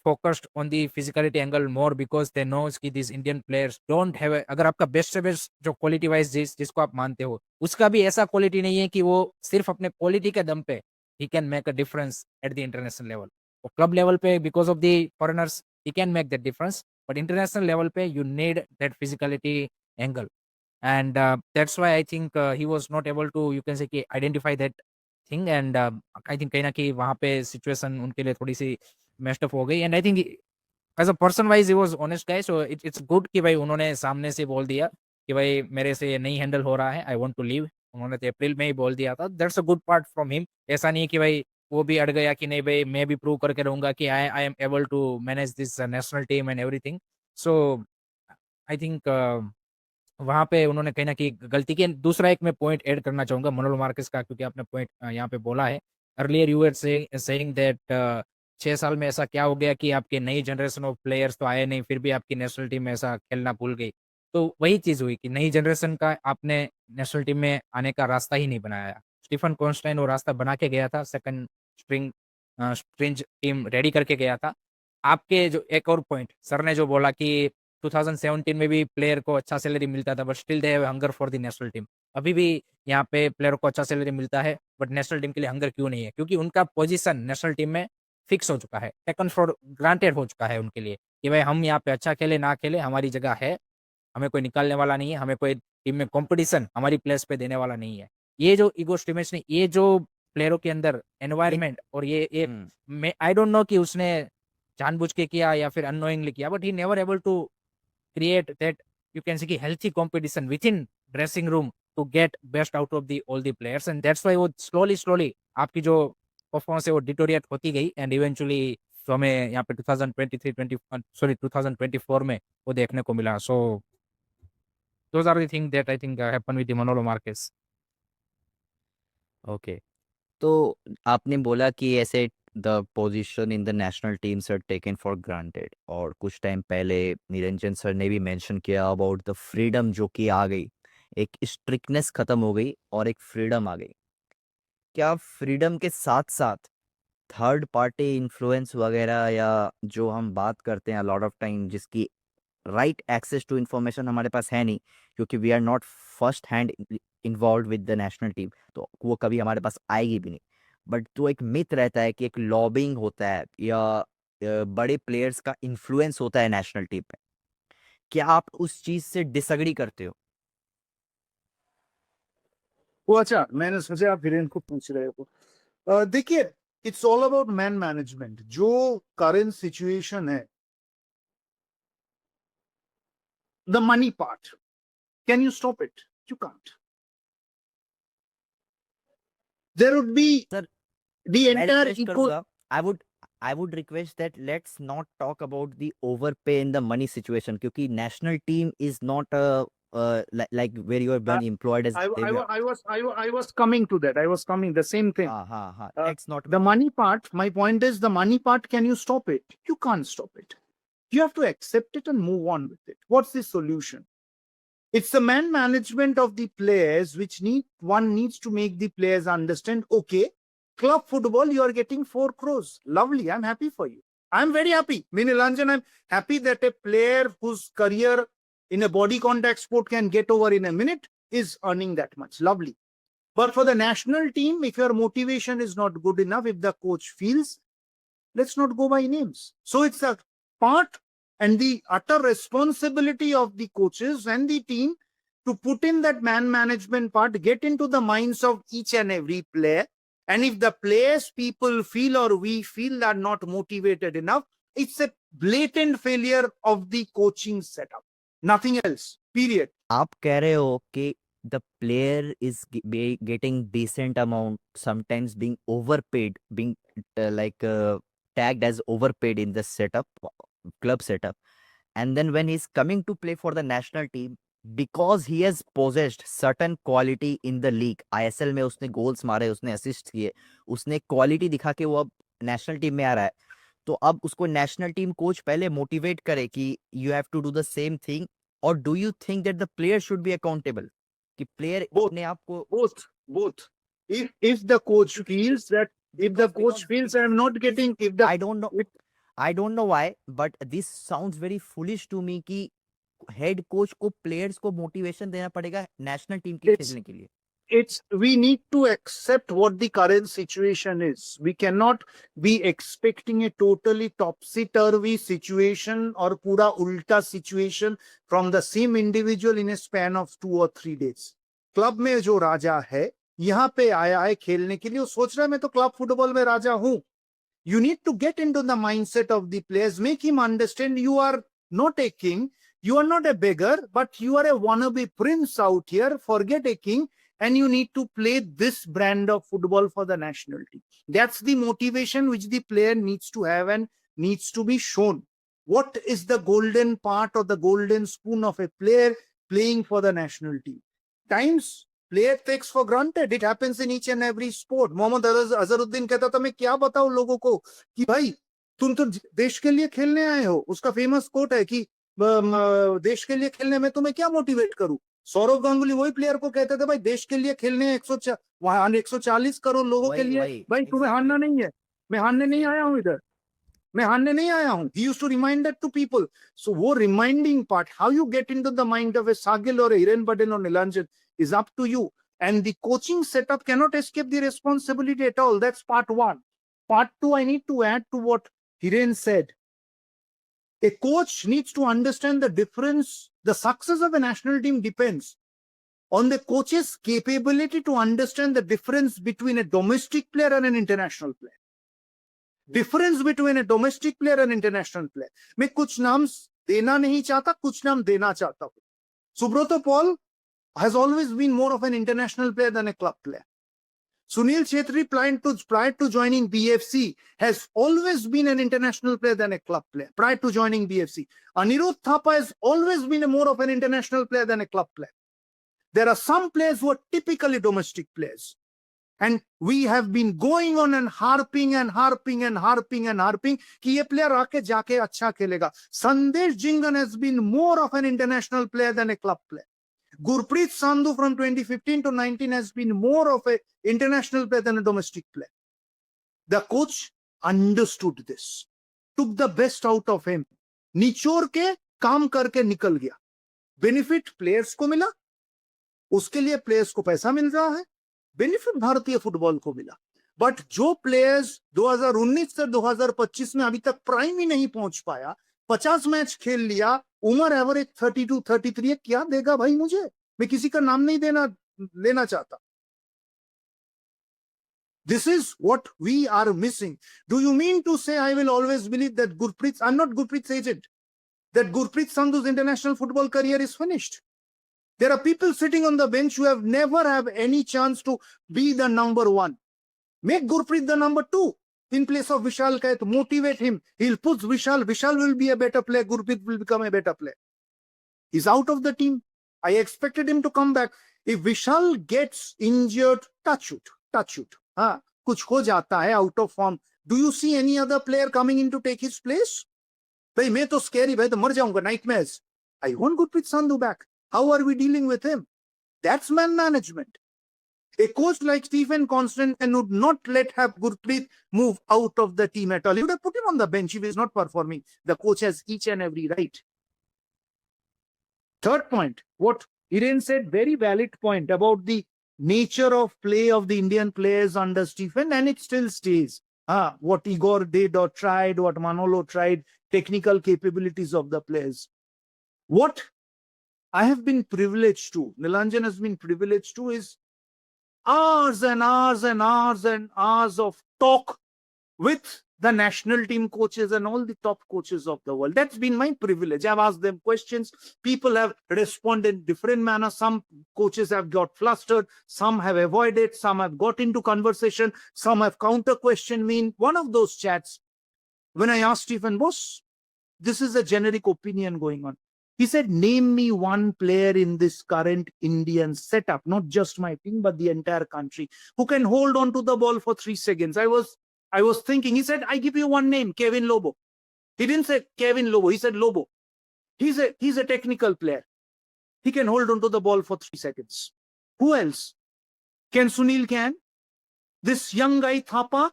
focused on the physicality angle more, because they knows कि these Indian players don't have अगर आपका best से बेस्ट जो क्वालिटी वाइज जिसको आप मानते हो, उसका भी ऐसा क्वालिटी नहीं है कि वो सिर्फ अपने क्वालिटी के दम पे ही can make a difference at the international level. और क्लब लेवल पे because of the foreigners he can make that difference, but international level पे you need that physicality angle. and that's why I think he was not able to, you can say, कि identify that thing, and I think कहीं ना कहीं वहाँ पे situation उनके लिए थोड़ी सी messed up हो गई, and I think as a person wise he was honest guy, so it's good कि भाई उन्होंने सामने से बोल दिया कि भाई मेरे से ये नहीं हैंडल हो रहा है, आई वांट टू लीव। उन्होंने तो अप्रैल में ही बोल दिया था, that's a good part from him. ऐसा नहीं है कि भाई वो भी अड़ गया कि नहीं भाई मैं भी प्रूव करके रहूंगा कि I I am able to manage this national team and everything. So I think वहाँ पे उन्होंने कहीं न कहीं गलती की। दूसरा एक मैं पॉइंट ऐड करना चाहूँगा मनोलो मार्केस का, क्योंकि आपने पॉइंट यहाँ पे बोला है। Earlier you were saying that 6 साल में ऐसा क्या हो गया कि आपके नई जनरेशन ऑफ प्लेयर्स तो आए नहीं, फिर भी आपकी नेशनल टीम में ऐसा खेलना भूल गई। तो वही चीज़ हुई कि नई जनरेशन का आपने नेशनल टीम में आने का रास्ता ही नहीं बनाया। स्टीफन कॉन्स्टेंटाइन वो रास्ता बना के गया था, सेकंड स्ट्रिंज टीम रेडी करके गया था। आपके जो एक और पॉइंट सर ने जो बोला कि 2017 में भी प्लेयर को अच्छा सैलरी मिलता था, but still they have hunger for the national team. अभी भी यहाँ पे प्लेयर को अच्छा सैलरी मिलता है, बट नेशनल टीम के लिए हंगर क्यों नहीं है? क्योंकि उनका पोजीशन नेशनल टीम में फिक्स हो चुका है, टेकन फॉर ग्रांटेड हो चुका है उनके लिए कि भाई हम यहाँ पे अच्छा खेले ना खेले हमारी जगह है, हमें कोई निकालने वाला नहीं है, हमें कोई टीम में कंपटीशन हमारी प्लेयर्स पे देने वाला नहीं है। ये जो ईगो स्टीमेंस ने, ये जो प्लेयरों के अंदर एनवायरमेंट, और ये एक मैं आई डोंट नो कि उसने जानबूझ के किया या फिर अननोइंगली किया, but he never able to create that, you can say, healthy competition within dressing room to get best out of the all the players, and that's why वो slowly आपकी जो परफॉर्मेंस है वो डिटोरिएट होती गई, and eventually तो हमें यहाँ पे 2024 में वो देखने को मिला। सो those are the things that I think happen with the Manolo Marquez. Okay, तो आपने बोला कि ऐसे the position in the national teams are taken for granted, और कुछ टाइम पहले निरंजन सर ने भी मेंशन किया अबाउट द फ्रीडम जो कि आ गई, एक स्ट्रिक्टनेस खत्म हो गई और एक फ्रीडम आ गई। क्या फ्रीडम के साथ साथ थर्ड पार्टी इन्फ्लुएंस वगैरह, या जो हम बात करते हैं लॉट ऑफ टाइम, जिसकी राइट एक्सेस टू इन्फॉर्मेशन हमारे पास है नहीं, क्योंकि we are not first hand involve with the national team, तो वो कभी हमारे पास आएगी भी नहीं। बट जो एक मिथ रहता है कि एक लॉबिंग होता है या बड़े प्लेयर्स का इन्फ्लुएंस होता है नेशनल टीम पे, क्या आप उस चीज से डिसएग्री करते हो? वो अच्छा, मैंने सोचा आप वीरेन को पूछ रहे हो। देखिए, it's all about man management. जो करंट सिचुएशन है, the money part, can you stop it? You can't. There would be sir, the मैं एंटायर रिक्वेस्ट इको। करूंगा, I would request that let's not talk about the overpay in the money situation, क्योंकि national team is not like where you are being employed as I was coming to that. I was coming the same thing. हाँ, Uh, let's not. the money part, my point is the money part, can you stop it? You can't stop it. You have to accept it and move on with it. What's the solution? It's the man management of the players, which one needs to make the players understand, okay, club football, you are getting 4 crores. Lovely. I'm happy for you. I'm very happy. Nilanjan, I'm happy that a player whose career in a body contact sport can get over in a minute is earning that much. Lovely. But for the national team, if your motivation is not good enough, if the coach feels, let's not go by names. So it's a part and the utter responsibility of the coaches and the team to put in that man management part, get into the minds of each and every player. And if the players, people feel or we feel are not motivated enough, it's a blatant failure of the coaching setup. Nothing else. Period. आप कह रहे हो कि the player is getting decent amount, sometimes being overpaid, being tagged as overpaid in the club setup, and then when he's coming to play for the national team, because he has possessed certain quality in the league, ISL में उसने goals मारे, उसने assist किए, उसने quality दिखा के वो अब नेशनल टीम में आ रहा है, तो अब उसको नेशनल टीम कोच पहले मोटिवेट करे कि you have to do the same thing, और do you think that the player should be accountable, कि प्लेयर अपने आप को both if the coach feels that, if the coach feels I am not getting, if the I don't know why, but this sounds very foolish to me कि head coach को players को motivation देना पड़ेगा national team के खेलने के लिए। we need to accept what the current situation is. We cannot be expecting a totally topsy-turvy situation or pura ulta situation from the same individual in a span of 2 or 3 days. Club में जो राजा है यहाँ पे आया है खेलने के लिए, वो सोच रहा है मैं तो क्लब फुटबॉल में राजा हूं. You need to get into the mindset of the players, make him understand you are not a king, you are not a beggar, but you are a wannabe prince out here. Forget a king, and you need to play this brand of football for the national team. That's the motivation which the player needs to have and needs to be shown. What is the golden part or the golden spoon of a player playing for the national team? Times player takes for granted. It happens in each and every sport. Mohammad Azharuddin कहता था मैं क्या बताऊं लोगों को कि भाई तुम तो देश के लिए खेलने आए हो. उसका फेमस कोट है कि देश के लिए खेलने में तुम्हें क्या मोटिवेट करूं. सौरव गांगुली वही प्लेयर को कहते थे भाई देश के लिए खेलने 140 करोड़ लोगों के लिए भाई तुम्हें हारना नहीं है. मैं हारने नहीं आया हूं इधर, मैं हारने नहीं आया हूं. He used to remind that to people. So वो reminding part, how you get into the mind of a Sagil or a Hiren Baden or Nilanjan is up to you. And the coaching setup cannot escape the responsibility at all. That's part one. Part two, I need to add to what Hiren said. A coach needs to understand the difference. The success of a national team depends on the coach's capability to understand the difference between a domestic player and an international player. Difference between a domestic player and international player. मैं कुछ नाम देना नहीं चाहता, कुछ नाम देना चाहता हूं. Subrata Paul has always been more of an international player than a club player. Sunil Chhetri, prior to joining BFC, has always been an international player than a club player. Prior to joining BFC, Anirudh Thapa has always been more of an international player than a club player. There are some players who are typically domestic players. And we have been going on and harping कि ये player आके जाके अच्छा खेलेगा. Sandesh Jingan has been more of an international player than a club player. Gurpreet Sandhu from 2015 to 19 has been more of an international player than a domestic player. The coach understood this, took the best out of him, निचोड़ के काम करके निकल गया. Benefit players को मिला, उसके लिए players को पैसा मिल रहा है, बेनिफिट भारतीय फुटबॉल को मिला. बट जो प्लेयर्स 2019 से 2025 में अभी तक प्राइम ही नहीं पहुंच पाया, 50 मैच खेल लिया, उम्र एवरेज 32-33 है, क्या देगा भाई मुझे. मैं किसी का नाम नहीं लेना चाहता. This is what we are missing. Do you mean to say I will always believe that I'm not Gurpreet's agent, that Gurpreet Sandhu's international football career is finished? There are people sitting on the bench who have never have any chance to be the number one. Make Gurpreet the number 2 in place of Vishal Kait. Motivate him. He'll push Vishal. Vishal will be a better player. Gurpreet will become a better player. He's out of the team. I expected him to come back. If Vishal gets injured, touch it. हाँ, कुछ हो जाता है out of form. Do you see any other player coming in to take his place? भाई मैं तो scary, भाई तो मर जाऊंगा, nightmares. I want Gurpreet Sandhu back. How are we dealing with him? That's man management. A coach like Stephen Constantine would not have Gurpreet move out of the team at all. He would have put him on the bench if he's not performing. The coach has each and every right. Third point, what Hiren said, very valid point about the nature of play of the Indian players under Stephen, and it still stays. What Igor did or tried, what Manolo tried, technical capabilities of the players. What I have been privileged to, Nilanjan has been privileged to, is hours and hours and hours and hours of talk with the national team coaches and all the top coaches of the world. That's been my privilege. I've asked them questions. People have responded in different manner. Some coaches have got flustered. Some have avoided. Some have got into conversation. Some have counter questioned me. In one of those chats, when I asked Stephen, boss, this is a generic opinion going on. He said, name me one player in this current Indian setup, not just my team, but the entire country, who can hold on to the ball for 3 seconds. I was thinking, he said, I give you one name, Kevin Lobo. He didn't say Kevin Lobo, he said Lobo. He's a technical player. He can hold on to the ball for 3 seconds. Who else? Can Sunil can? This young guy, Thapa,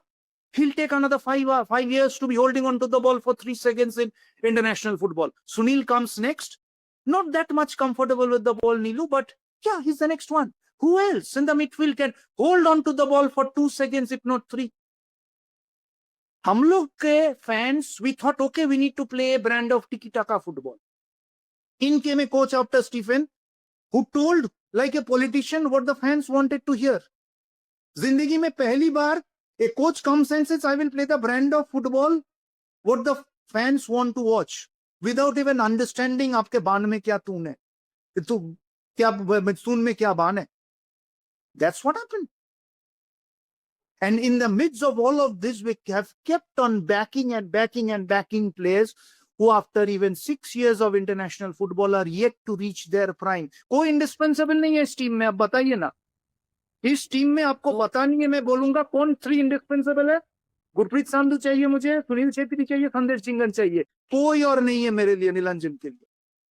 he'll take another 5 years to be holding on to the ball for 3 seconds in international football. Sunil comes next. Not that much comfortable with the ball, Nilu, but yeah, he's the next one. Who else in the midfield can hold on to the ball for 2 seconds, if not 3? हम लोग के fans, we thought, okay, we need to play a brand of tiki-taka football. In came a coach after Stephen who told like a politician what the fans wanted to hear. जिंदगी में पहली बार a coach comes and says, I will play the brand of football what the fans want to watch without even understanding आपके बान में क्या तून है, तू क्या सून में क्या बान है. That's what happened. And in the midst of all of this, we have kept on backing and backing and backing players who after even 6 years of international football are yet to reach their prime. कोई indispensable नहीं है इस team में. आप बताइए ना, इस team में आपको पता नहीं है. मैं बोलूंगा कौन 3 indispensable है. गुरप्रीत संधू चाहिए मुझे, सुनील छेत्री चाहिए, संदेश चिंगन चाहिए. कोई और नहीं है मेरे लिए निरंजन के लिए.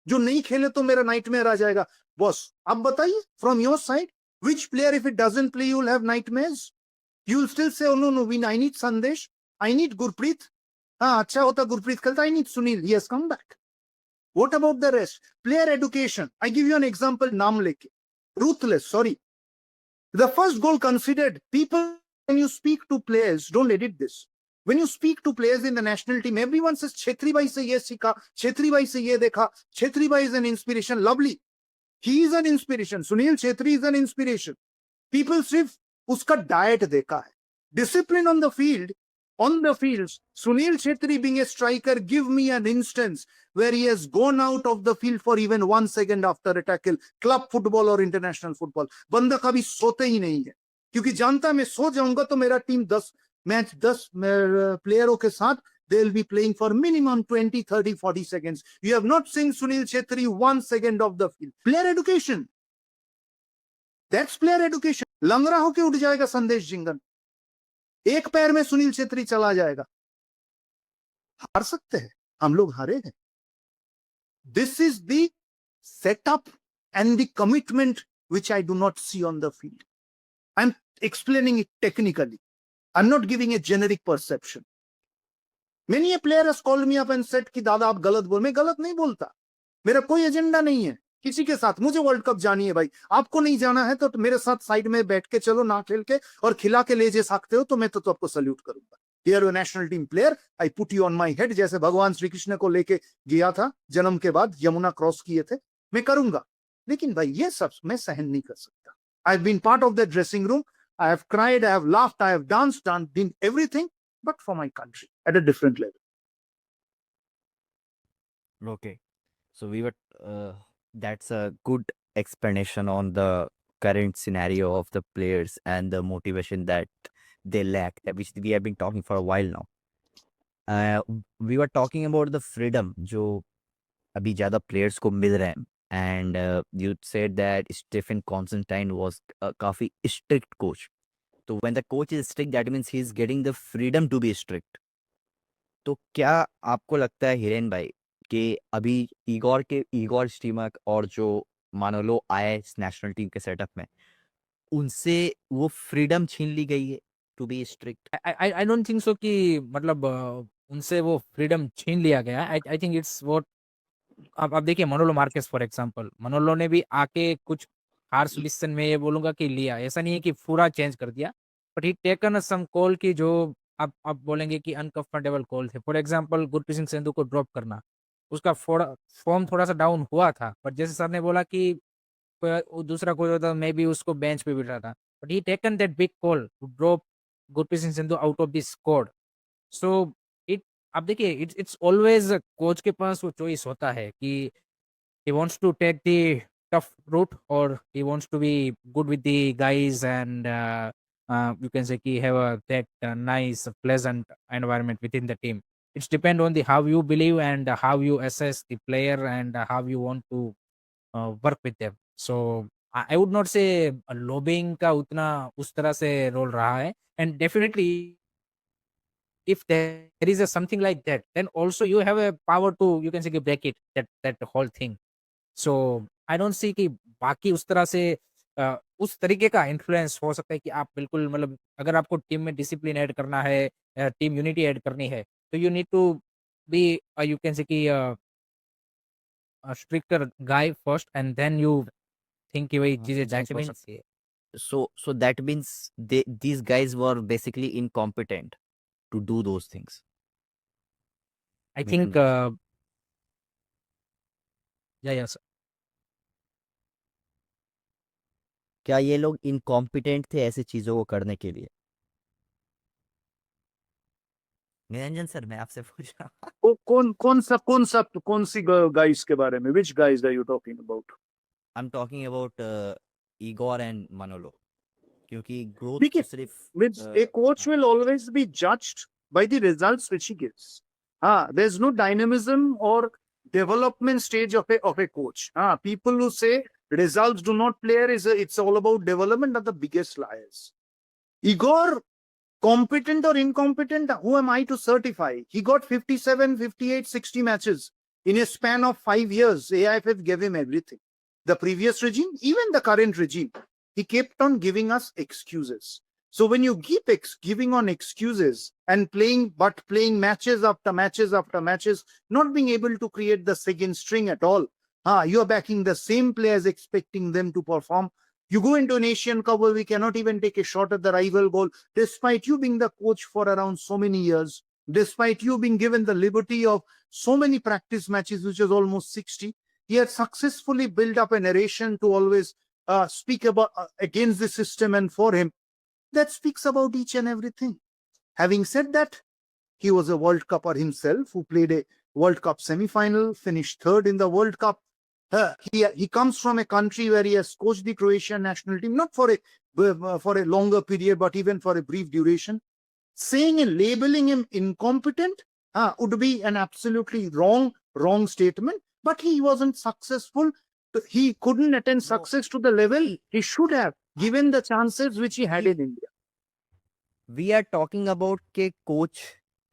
जो नहीं खेले तो मेरा नाइटमेयर आ जाएगा. बॉस आप बताइए from your side, which player if it doesn't play you will have nightmares? You'll still say, oh no, I need Sandesh, I need Gurpreet. हाँ अच्छा होता Gurpreet खेलता, I need Sunil, he has come back. What about the rest? Player education. I give you an example, नाम लेके. Ruthless, sorry. The first goal considered, people, when you speak to players, don't edit this. When you speak to players in the national team, everyone says, Chhetri bhai se ye sikha, Chhetri bhai se ye dekha, Chhetri bhai is an inspiration. Lovely. He is an inspiration. Sunil Chhetri is an inspiration. People सिर्फ उसका diet देखा है. Discipline on the field, on the fields, Sunil Chhetri being a striker, give me an instance where he has gone out of the field for even 1 second after a tackle. Club football or international football, बंदा कभी सोते ही नहीं है, क्योंकि जानता है मैं सो जाऊंगा तो मेरा टीम 10 मैच 10 प्लेयरों के साथ they will be playing for minimum 20, 30, 40 seconds. You have not seen Sunil Chhetri 1 second of the field. Player education. That's player education. लंगड़ा होके उठ जाएगा संदेश जिंगन, एक पैर में सुनील छेत्री चला जाएगा. हार सकते हैं, हम लोग हारे हैं. This is the setup and the commitment which I do not see on the field. I'm explaining it technically. I'm not giving a generic perception. Many a player has called me up and said कि दादा आप गलत बोल. मैं गलत नहीं बोलता, मेरा कोई एजेंडा नहीं है किसी के साथ. मुझे वर्ल्ड कप जानी है भाई, आपको नहीं जाना है तो मेरे साथ साइड में बैठ के चलो, ना खेल के और खिला के ले जा सकते हो तो मैं तो आपको सल्यूट करूंगा. Here you national team player, I put you on my head. जैसे भगवान श्री कृष्ण को लेके गया था जन्म के बाद, यमुना क्रॉस किए थे, मैं करूंगा. लेकिन भाई ये सब मैं सहन नहीं कर सकता. I have been part of the dressing room, I have cried, I have laughed, I have danced, done everything, but for my country at a different level. Okay, so that's a good explanation on the current scenario of the players and the motivation that they lack, which we have been talking for a while now. We were talking about the freedom जो अभी ज़्यादा players को मिल रहे हैं, and you said that Stephen Constantine was a काफी strict coach. So when the coach is strict, that means he is getting the freedom to be strict. तो क्या आपको लगता है हिरेन भाई कि अभी इगोर स्टीमक और जो मानोलो आए इस नेशनल टीम के सेटअप में, उनसे वो फ्रीडम छीन ली गई है to be strict? I don't think so कि मतलब उनसे वो फ्रीडम छीन लिया गया. आई थिंक इट्स व्हाट, आप देखिए मनोलो मार्केस फॉर एग्जांपल, मनोलो ने भी आके कुछ हार्श डिसीजन में ये बोलूंगा कि लिया. ऐसा नहीं है कि पूरा चेंज कर दिया, but he taken some call की जो आप बोलेंगे कि अनकंफर्टेबल कॉल थे. फॉर एग्जांपल गुरप्रीत सिंह संधू को ड्रॉप करना, उसका फॉर्म थोड़ा सा डाउन हुआ था, बट जैसे सर ने बोला कि दूसरा कोई होता मे बी उसको बेंच पे बिठा था, but he taken that big call to drop Gurpreet Singh Sandhu out of this squad. So it, आप देखिए, इट्स ऑलवेज कोच के पास वो चॉइस होता है कि he wants to take the tough route or he wants to be good with the guys and you can say he have that nice pleasant environment within the team. It's depend on the how you believe and how you assess the player and how you want to work with them. So I would not say lobbying का उतना उस तरह से role रहा है. And definitely if there is a something like that, then also you have a power to, you can say, break it, that whole thing. So I don't see कि बाकी उस तरह से उस तरीके का इन्फ्लुएंस हो सकता है कि आप बिल्कुल मतलब अगर आपको टीम में डिसिप्लिन ऐड करना है, टीम यूनिटी ऐड करनी है, तो you need to be, you can say कि stricter guy first and then you think कि भाई चीजें जाके हो सकती है. So that means these guys were basically incompetent to do those things. I I think, mean, yeah, sir. क्या ये लोग incompetent थे ऐसी चीजों को करने के लिए? निरंजन सर, मैं आपसे पूछ रहा हूँ। कौन सी गाइस के बारे में? Which guys are you talking about? I'm talking about Igor and Manolo. क्योंकि ग्रोथ देखिए, तो सिर्फ means a coach will always be judged by the results which he gives. There's no dynamism or development stage of a coach. People who say results do not play it's all about development are the biggest liars. Igor, competent or incompetent, who am I to certify? He got 57, 58, 60 matches in a span of 5 years. AIFF gave him everything. The previous regime, even the current regime, he kept on giving us excuses. So when you keep giving on excuses and playing matches after matches after matches, not being able to create the second string at all, you're backing the same players, expecting them to perform. You go into an Asian Cup where we cannot even take a shot at the rival goal, despite you being the coach for around so many years, despite you being given the liberty of so many practice matches, which is almost 60. He had successfully built up a narration to always speak about against the system and for him. That speaks about each and everything. Having said that, he was a World Cupper himself who played a World Cup semi-final, finished third in the World Cup. He comes from a country where he has coached the Croatian national team, not for a longer period, but even for a brief duration. Saying and labeling him incompetent would be an absolutely wrong statement. But he wasn't successful. He couldn't attain success to the level he should have, given the chances which he had in India. We are talking about के coach,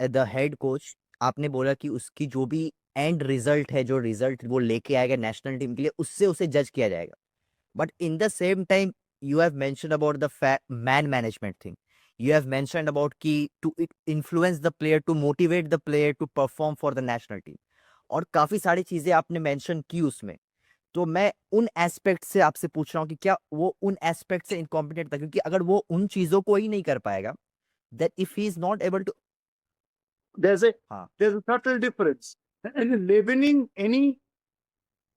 the head coach, आपने बोला कि उसकी जो भी and result है, जो result वो लेके आएगा नेशनल टीम के लिए, उससे उसे जज किया जाएगा. But in the same time you have mentioned about the man management thing. You have mentioned about कि to influence the player, to motivate the player to perform for the national team, और काफी सारी चीजें आपने mention की उसमें. तो मैं उन एस्पेक्ट से आपसे पूछ रहा हूँ कि क्या वो उन एस्पेक्ट से इनकॉम्पिटेंट था? क्योंकि अगर वो उन चीजों को ही नहीं कर पाएगा, that if he is not able to, There's a subtle difference. And labeling any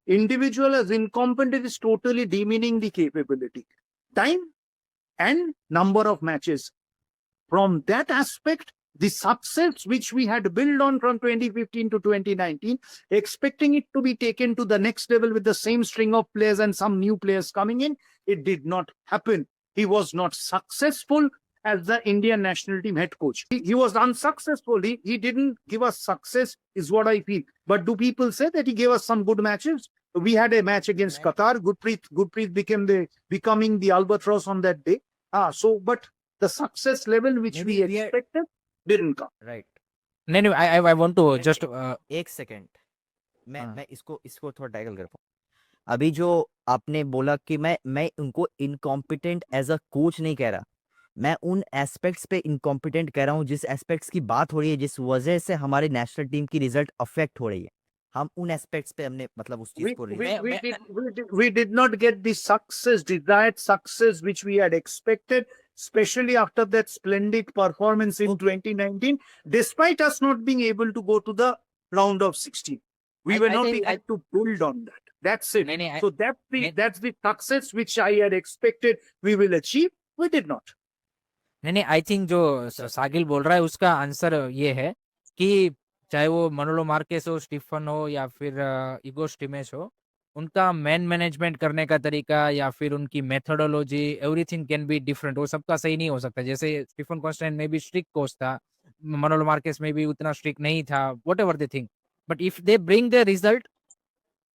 individual as incompetent is totally demeaning the capability, time, and number of matches. From that aspect, the success which we had built on from 2015 to 2019, expecting it to be taken to the next level with the same string of players and some new players coming in, it did not happen. He was not successful as the Indian national team head coach. He was unsuccessful. He didn't give us success, is what I feel. But do people say that he gave us some good matches? We had a match against Qatar. Gurpreet becoming the albatross on that day. But the success level which Maybe we expected didn't come. Right. नहीं, I want to just एक second, हाँ. मैं इसको थोड़ा tackle कर पाऊँ. अभी जो आपने बोला कि मैं उनको इनकॉम्पिटेंट एज अ कोच नहीं कह रहा, मैं उन एस्पेक्ट्स पे इनकॉम्पिटेंट कह रहा हूँ जिस एस्पेक्ट्स की बात हो रही है, जिस वजह से हमारे नेशनल टीम की रिजल्ट अफेक्ट हो रही है. हम उन एस्पेक्ट्स पे हमने मतलब उस चीज को We did not get the desired success which we had expected, especially after that splendid performance in 2019, despite us not being able to go to the round of 16. We were not able to build on that. That's it. So that's the success which I had expected we will achieve. We did not. नहीं, आई think जो सागिल बोल रहा है उसका answer ये है कि चाहे वो मनोलो मार्केस हो, स्टीफन हो, या फिर इगो स्टिमेस हो, उनका मैन मैनेजमेंट करने का तरीका या फिर उनकी methodology, everything can be different. वो सबका सही नहीं हो सकता. जैसे स्टीफन कॉन्स्टेंट में भी स्ट्रिक्ट कोच था, मनोलो मार्केस में भी उतना स्ट्रिक्ट नहीं था, what ever they think, but if they bring the result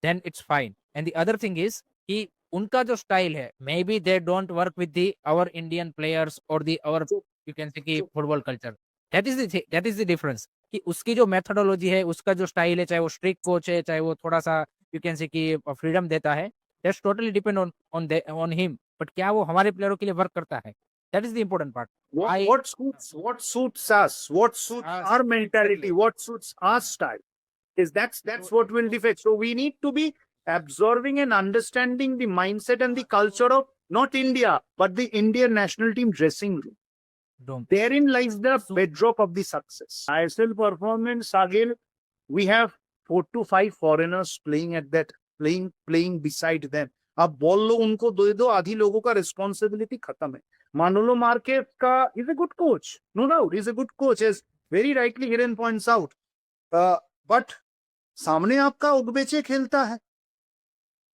then it's fine. And the other thing is कि उनका जो स्टाइल है, maybe they don't work with the our Indian players और the our you can say कि football culture. That is the difference कि उसकी जो methodology है, उसका जो स्टाइल है, चाहे वो स्ट्रिक्ट कोच है, चाहे वो थोड़ा सा यू कैन से कि फ्रीडम देता है, that's totally depend on him. But क्या वो हमारे प्लेयरों के लिए वर्क करता है? That is the important part. What suits us? What suits our mentality? What suits our style? That's what will defect. So we need to be absorbing and understanding the mindset and the culture of not India, but the Indian national team dressing room. Therein lies the bedrock of the success. ISL performance, Sagil, we have 4 to 5 foreigners playing at that, playing beside them. अब ball लो उनको दे दो, आधी लोगों का responsibility खत्म है. मानुलो मार्केट का is a good coach, no doubt is a good coach, as very rightly Hiren points out, but सामने आपका उगबेचे खेलता है.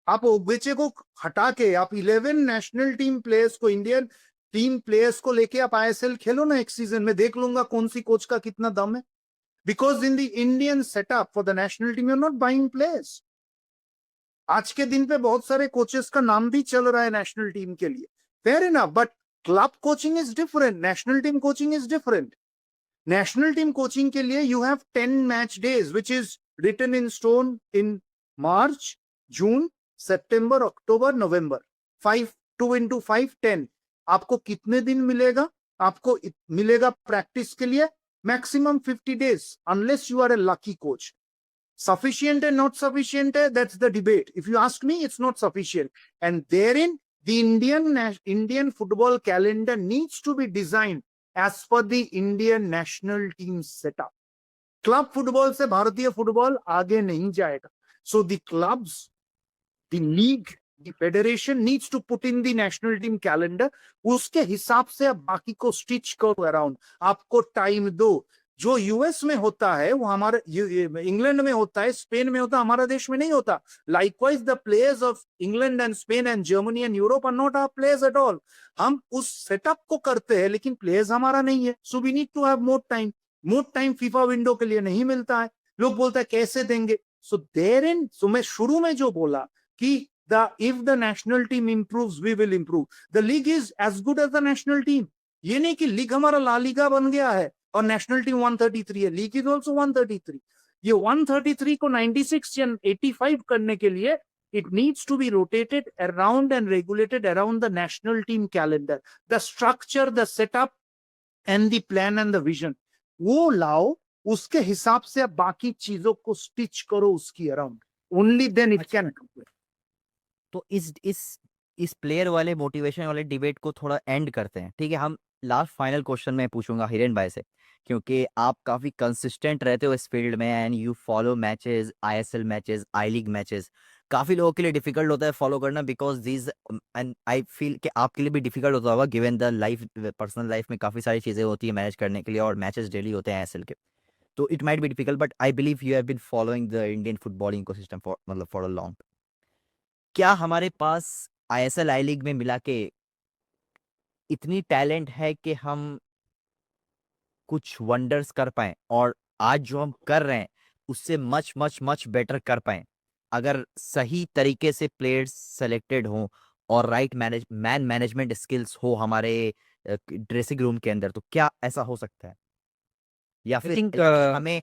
आप उगबेचे को हटा के आप 11 नेशनल टीम प्लेयर्स को, इंडियन टीम प्लेयर्स को लेके आप आईएसएल खेलो ना एक सीजन में, देख लूंगा कौन सी कोच का कितना दम है. Because in the Indian setup for the national team you are not buying players. आज के दिन पे बहुत सारे कोचेस का नाम भी चल रहा है नेशनल टीम के लिए, fair enough, but club coaching is different, national team coaching is different. National team coaching के लिए you have 10 match days which is written in stone in March, June, September, October, November. 5 2 into 5 10. आपको कितने दिन मिलेगा? आपको मिलेगा practice के लिए maximum 50 days, unless you are a lucky coach. Sufficient and not sufficient, that's the debate. If you ask me, it's not sufficient. And therein, the Indian football calendar needs to be designed as per the Indian national team setup. Club football से भारतीय football आगे नहीं जाएगा. So the clubs, the league, the federation needs to put in the national team calendar. उसके हिसाब से आप बाकी को स्टिच करो अराउंड. आपको टाइम दो. जो यूएस में होता है वो हमारे इंग्लैंड में होता है, स्पेन में होता है, हमारा देश में नहीं होता. Likewise the players of England and Spain and Germany and Europe are not our players at all. हम उस सेटअप को करते हैं लेकिन प्लेयर्स हमारा नहीं है. So we need to have more time. More time FIFA window के लिए नहीं मिलता है. लोग बोलते हैं कैसे देंगे. सो देयरइन, सो मैं शुरू में जो बोला कि if the national team improves, we will improve. The league is as good as the national team. ये नहीं कि लीग हमारा ला लीगा बन गया है और नेशनल टीम 133 है. League is also 133. ये 133 को 96 या 85 करने के लिए it needs to be rotated around and regulated around the national team calendar. The structure, the setup and the plan and the vision. वो लाओ, उसके हिसाब से आप बाकी चीजों को स्टिच करो उसकी around. Only then it can complete. तो इस प्लेयर वाले मोटिवेशन वाले डिबेट को थोड़ा एंड करते हैं, ठीक है. हम लास्ट फाइनल क्वेश्चन मैं पूछूंगा हिरेन भाई से, क्योंकि आप काफी कंसिस्टेंट रहते हो इस फील्ड में and you follow matches, ISL matches, I league matches. काफी लोगों के लिए डिफिकल्ट होता है फॉलो करना because these, and I feel कि आपके लिए भी डिफिकल्ट होता होगा given the life, personal life में काफी सारी चीजें होती है मैनेज करने के लिए और मैचेस डेली होते हैं आईएसएल के. तो it might be difficult, but I believe you have been following the Indian footballing ecosystem for a long. क्या हमारे पास आईएसएल आई लीग में मिला के इतनी टैलेंट है कि हम कुछ वंडर्स कर पाए और आज जो हम कर रहे हैं उससे मच मच मच बेटर कर पाए अगर सही तरीके से प्लेयर्स सेलेक्टेड हों और राइट मैनेजमेंट स्किल्स हो हमारे ड्रेसिंग रूम के अंदर? तो क्या ऐसा हो सकता है? या फिर हमें,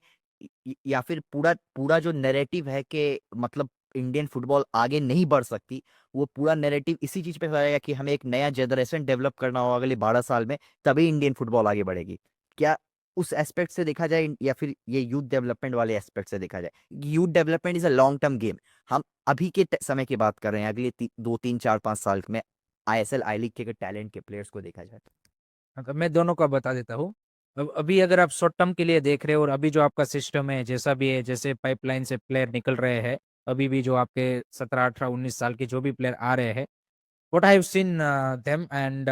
या फिर पूरा जो नैरेटिव है कि मतलब इंडियन फुटबॉल आगे नहीं बढ़ सकती, वो पूरा नैरेटिव इसी चीज पे रहेगा कि हमें एक नया जनरेशन डेवलप करना होगा अगले 12 साल में, तभी इंडियन फुटबॉल आगे बढ़ेगी? क्या उस एस्पेक्ट से देखा जाए या फिर ये यूथ डेवलपमेंट वाले एस्पेक्ट से देखा जाए? Youth development is a long term game. हम अभी के समय की बात कर रहे हैं, अगले 2 3 4 5 साल में आईएसएल आई लीग के टैलेंट के प्लेयर्स को देखा जाए. तो मैं दोनों का बता देता हूँ. अभी अगर आप शॉर्ट टर्म के लिए देख रहे हो और अभी जो आपका सिस्टम है जैसा भी है, जैसे पाइपलाइन से प्लेयर निकल रहे हैं, अभी भी जो आपके 17 18 19 साल के जो भी प्लेयर आ रहे हैं, what I have seen them and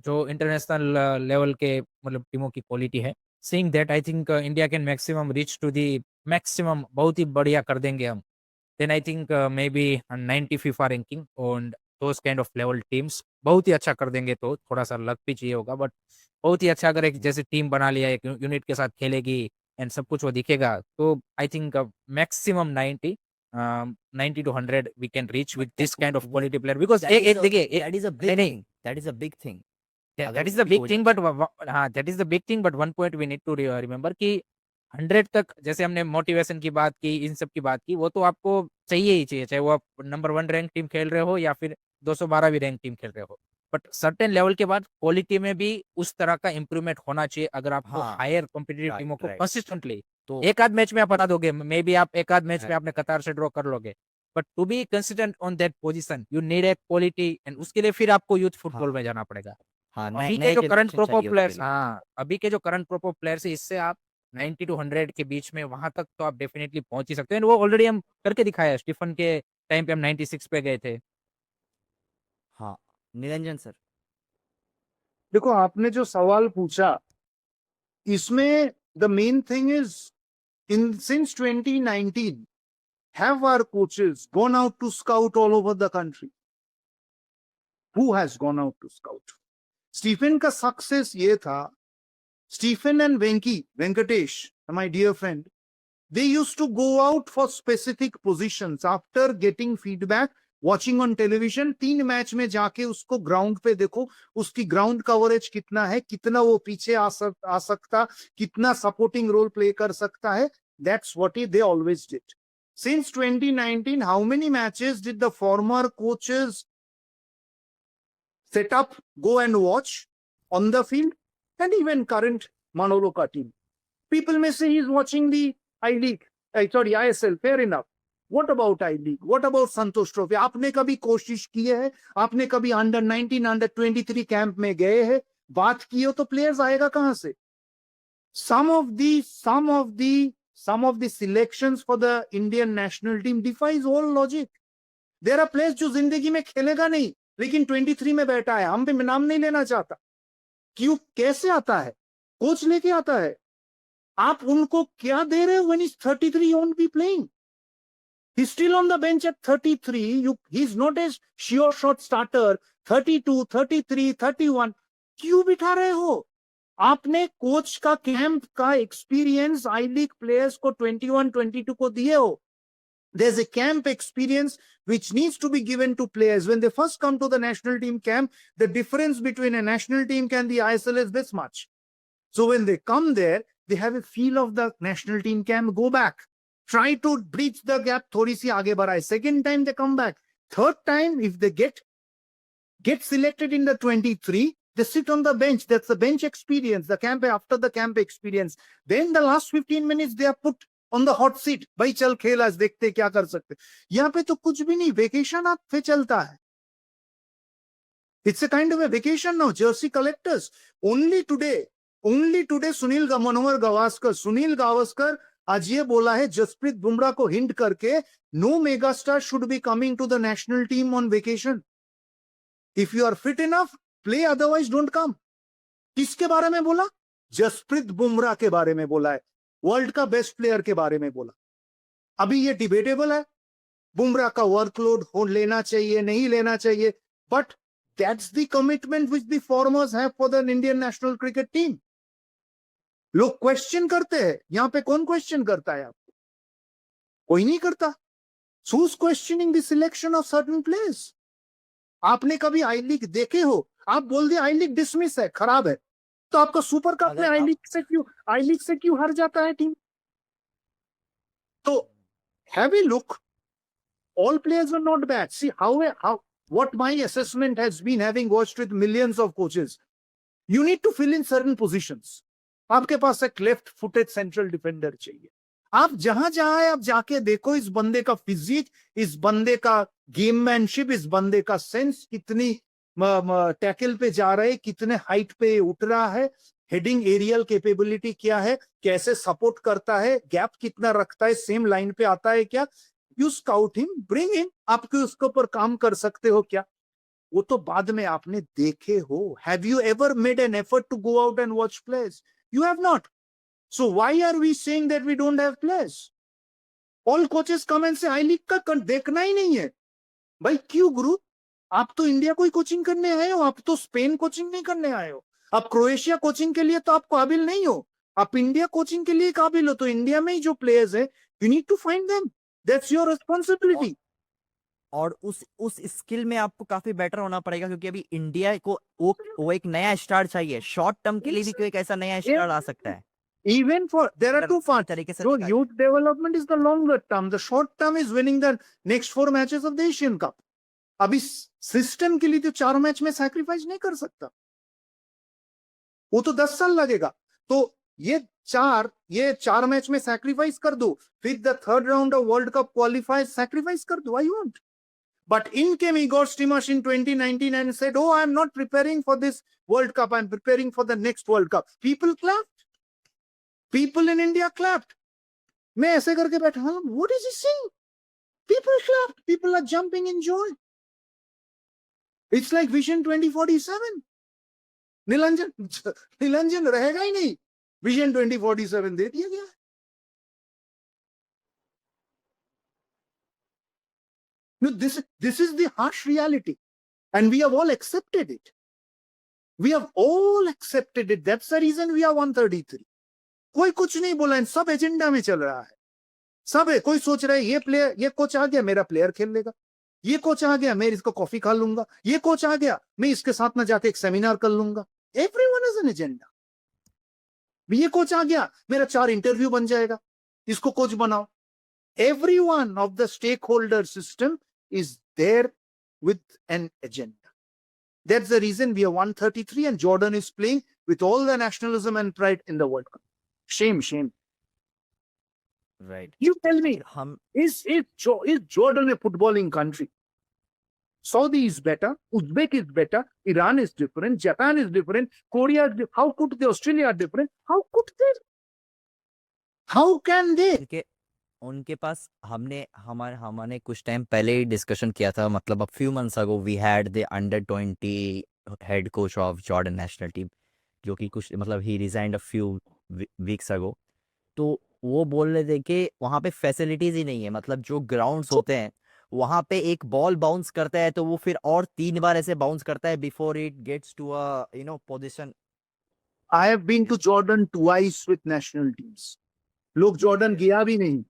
जो इंटरनेशनल लेवल के मतलब टीमों की क्वालिटी है, seeing that I think India can maximum reach to the maximum, बहुत ही बढ़िया कर देंगे हम. Then I think maybe 90 FIFA ranking और those kind of level teams बहुत ही अच्छा कर देंगे. तो थोड़ा सा लक भी चाहिए होगा, बट बहुत ही अच्छा अगर एक जैसे टीम बना लिया, एक यूनिट के साथ खेलेगी एंड सब कुछ वो दिखेगा, तो I think maximum 90 to 100 we can reach with this kind of quality player. Because एक देखिए, that is a big thing. That is a big thing. that is the big thing, but हाँ, that is the big thing, but one point we need to remember कि 100 तक, जैसे हमने motivation की बात की, इन सब की बात की, वो तो आपको चाहिए ही चाहिए, चाहे वो आप नंबर 1 रैंक टीम खेल रहे हो या फिर 212वीं रैंक टीम खेल रहे हो. बट सर्टेन लेवल के बाद क्वालिटी में भी उस तरह का इंप्रूवमेंट होना चाहिए अगर आपको हायर कॉम्पिटिटिव टीमों को कंसिस्टेंटली. तो एक आध मैच में आप बता दोगे, मे बी आप एक आध मैच में आपने कतार से ड्रॉ कर लोगे, but to be consistent on that position you need a quality, and उसके लिए फिर आपको यूथ फुटबॉल में जाना पड़ेगा। हाँ अभी नए के जो करंट जनरेशन प्रोपो चाहिए उसके प्लेयर्स, लिए। हाँ अभी के जो करंट प्रोपो प्लेयर्स है, इससे आप 90 टू 100 के बीच में वहां तक तो आप डेफिनेटली पहुंच ही सकते हैं। वो ऑलरेडी हम करके दिखाया है, स्टीफन के टाइम पे हम 96 पे गए थे। हाँ निरंजन सर। देखो आपने जो सवाल पूछा इसमें the main thing is in since 2019 have our coaches gone out to scout all over the country? Who has gone out to scout? Stephen का सक्सेस ये था, Stephen and Venkatesh, my dear friend, they used to go out for specific positions after getting feedback, watching on television। 3 match में जाके उसको ground पे देखो, उसकी ground coverage कितना है, कितना वो पीछे आ सकता, कितना सपोर्टिंग रोल प्ले कर सकता है। That's what they always did. Since 2019, how many matches did the former coaches set up, go and watch on the field? And even current Manolo ka team. People may say he's watching the I-League, ISL, fair enough. What about I-League? What about Santosh Trophy? आपने कभी कोशिश की है? आपने कभी under 19, under 23 camp में गए हैं? बात की हो तो प्लेयर्स आएगा कहां से? Some of the selections for the Indian national team defies all logic. There are players जो जिंदगी में खेलेगा नहीं, लेकिन 23 में बैठा है। हम भी नाम नहीं लेना चाहता। क्यों? कैसे आता है? कोच लेके आता है। आप उनको क्या दे रहे हो? When he's 33, he won't be playing. He's still on the bench at 33. He's not a sure shot starter. 32, 33, 31. क्यों बिठा रहे हो? आपने कोच का कैंप का एक्सपीरियंस आई लीग प्लेयर्स को 21, 22 को दिए हो। There's a camp experience which needs to be given to players. When they first come to the national team camp, the difference between a national team camp and the ISL is this much. So when they come there, they have a feel of the national team camp, go back. Try to breach the gap, थोड़ी सी आगे बढ़ाए. Second time they come back. Third time, if they get selected in the 23, they sit on the bench. That's the bench experience, the camp after the camp experience. Then the last 15 minutes, they are put on the hot seat. भाई चल खेल, आज देखते क्या कर सकते। यहाँ पे तो कुछ भी नहीं, वेकेशन आप पे चलता है। It's a kind of a vacation now. Jersey collectors. Only today, Sunil Gavaskar आज ये बोला है जसप्रीत बुमराह को हिंट करके, no megastar should be coming to the national team on vacation. If you are fit enough, play, otherwise don't come. किसके बारे में बोला? जसप्रीत बुमराह के बारे में बोला है, वर्ल्ड का बेस्ट प्लेयर के बारे में बोला। अभी ये डिबेटेबल है, बुमराह का वर्कलोड हो लेना चाहिए नहीं लेना चाहिए, but that's the commitment which the formers have for the Indian national cricket team. लोग क्वेश्चन करते हैं, यहां पे कौन क्वेश्चन करता है? आपको कोई नहीं करता। So who's questioning the selection of certain players? आपने कभी आई लीग देखे हो? आप बोल दिए आई लीग डिसमिस है, खराब है, तो आपका सुपर कप में आई लीग से क्यों हार जाता है टीम? तो have a look. All players were not bad. See what my assessment has been, having watched with millions of coaches. You need to fill in certain positions. आपके पास एक left footed central defender चाहिए। आप जहां है आप जाके देखो इस बंदे का फिजिक, इस बंदे का गेममैनशिप, इस बंदे का सेंस, कितनी टैकल पे जा रहे, कितने हाइट पे उठ रहा है, हेडिंग एरियल कैपेबिलिटी क्या है, कैसे सपोर्ट करता है, गैप कितना रखता है, सेम लाइन पे आता है क्या। You scout him, bring in. आपके उसके ऊपर काम कर सकते हो क्या? वो तो बाद में आपने देखे हो। Have you ever made an effort to go out and watch players? You have not. So why are we saying that we don't have players? All coaches come and say I league का देखना ही नहीं है। भाई क्यों गुरु? आप तो India को ही coaching करने आए हो, आप तो स्पेन कोचिंग नहीं करने आए हो। आप क्रोएशिया कोचिंग के लिए तो आप काबिल नहीं हो, आप इंडिया कोचिंग के लिए काबिल हो। तो इंडिया में ही जो प्लेयर्स है, you need to find them. That's your responsibility. और उस स्किल में आपको काफी बेटर होना पड़ेगा, क्योंकि अभी इंडिया को वो एक नया स्टार चाहिए। शॉर्ट टर्म के लिए भी कोई एक ऐसा नया स्टार आ सकता है। Even for there are two parts. तरीके से So youth development is the longer term. The short term is winning the next 4 matches of the Asian Cup. अभी सिस्टम के लिए तो 4 मैच में सैक्रिफाइस नहीं कर सकता, वो तो 10 साल लगेगा। तो ये ये 4 मैच में सैक्रिफाइस कर दो, फिर the third round of world cup qualify sacrifice कर दो, I want. But in came Igor Stimac in 2019 and said, "Oh, I'm not preparing for this World Cup. I'm preparing for the next World Cup." People clapped. People in India clapped. मैं ऐसे करके बैठा हूँ. What is he saying? People clapped. People are jumping in joy. It's like Vision 2047. Nilanjan रहेगा ही नहीं. Vision 2047 दे दिया गया. No, this is the harsh reality, and we have all accepted it. We have all accepted it. That's the reason we are 133. कोई कुछ नहीं बोला, सब agenda में चल रहा है. सब है, कोई सोच रहा है ये प्लेयर, ये कोच आ गया मेरा प्लेयर खेल लेगा, ये कोच आ गया मैं इसको कॉफी खा लूंगा, ये कोच आ गया मैं इसके साथ में जाके एक सेमिनार कर लूंगा. Everyone is an agenda. ये कोच आ गया मेरा 4 इंटरव्यू बन जाएगा, इसको कोच बनाओ. Everyone of the stakeholder system is there with an agenda. That's the reason we are 133 and Jordan is playing with all the nationalism and pride in the World Cup. Shame, shame. Right. You tell me, हम is Jordan a footballing country? Saudi is better, Uzbek is better, Iran is different, Japan is different, Korea is how could they, Australia are different? How could they? How can they? उनके उनके पास हमने कुछ time पहले ही discussion किया था, मतलब a few months ago we had the under 20 head coach of Jordan national team, जो कि कुछ मतलब ही resigned a few weeks ago. तो वो बोल रहे थे कि वहाँ पे फैसिलिटीज ही नहीं है, मतलब जो ग्राउंड्स होते हैं वहाँ पे एक बॉल बाउंस करता है तो वो फिर और 3 बार ऐसे बाउंस करता है before it gets to a position. I have been to Jordan twice with national teams. लोग जॉर्डन गया भी नहीं.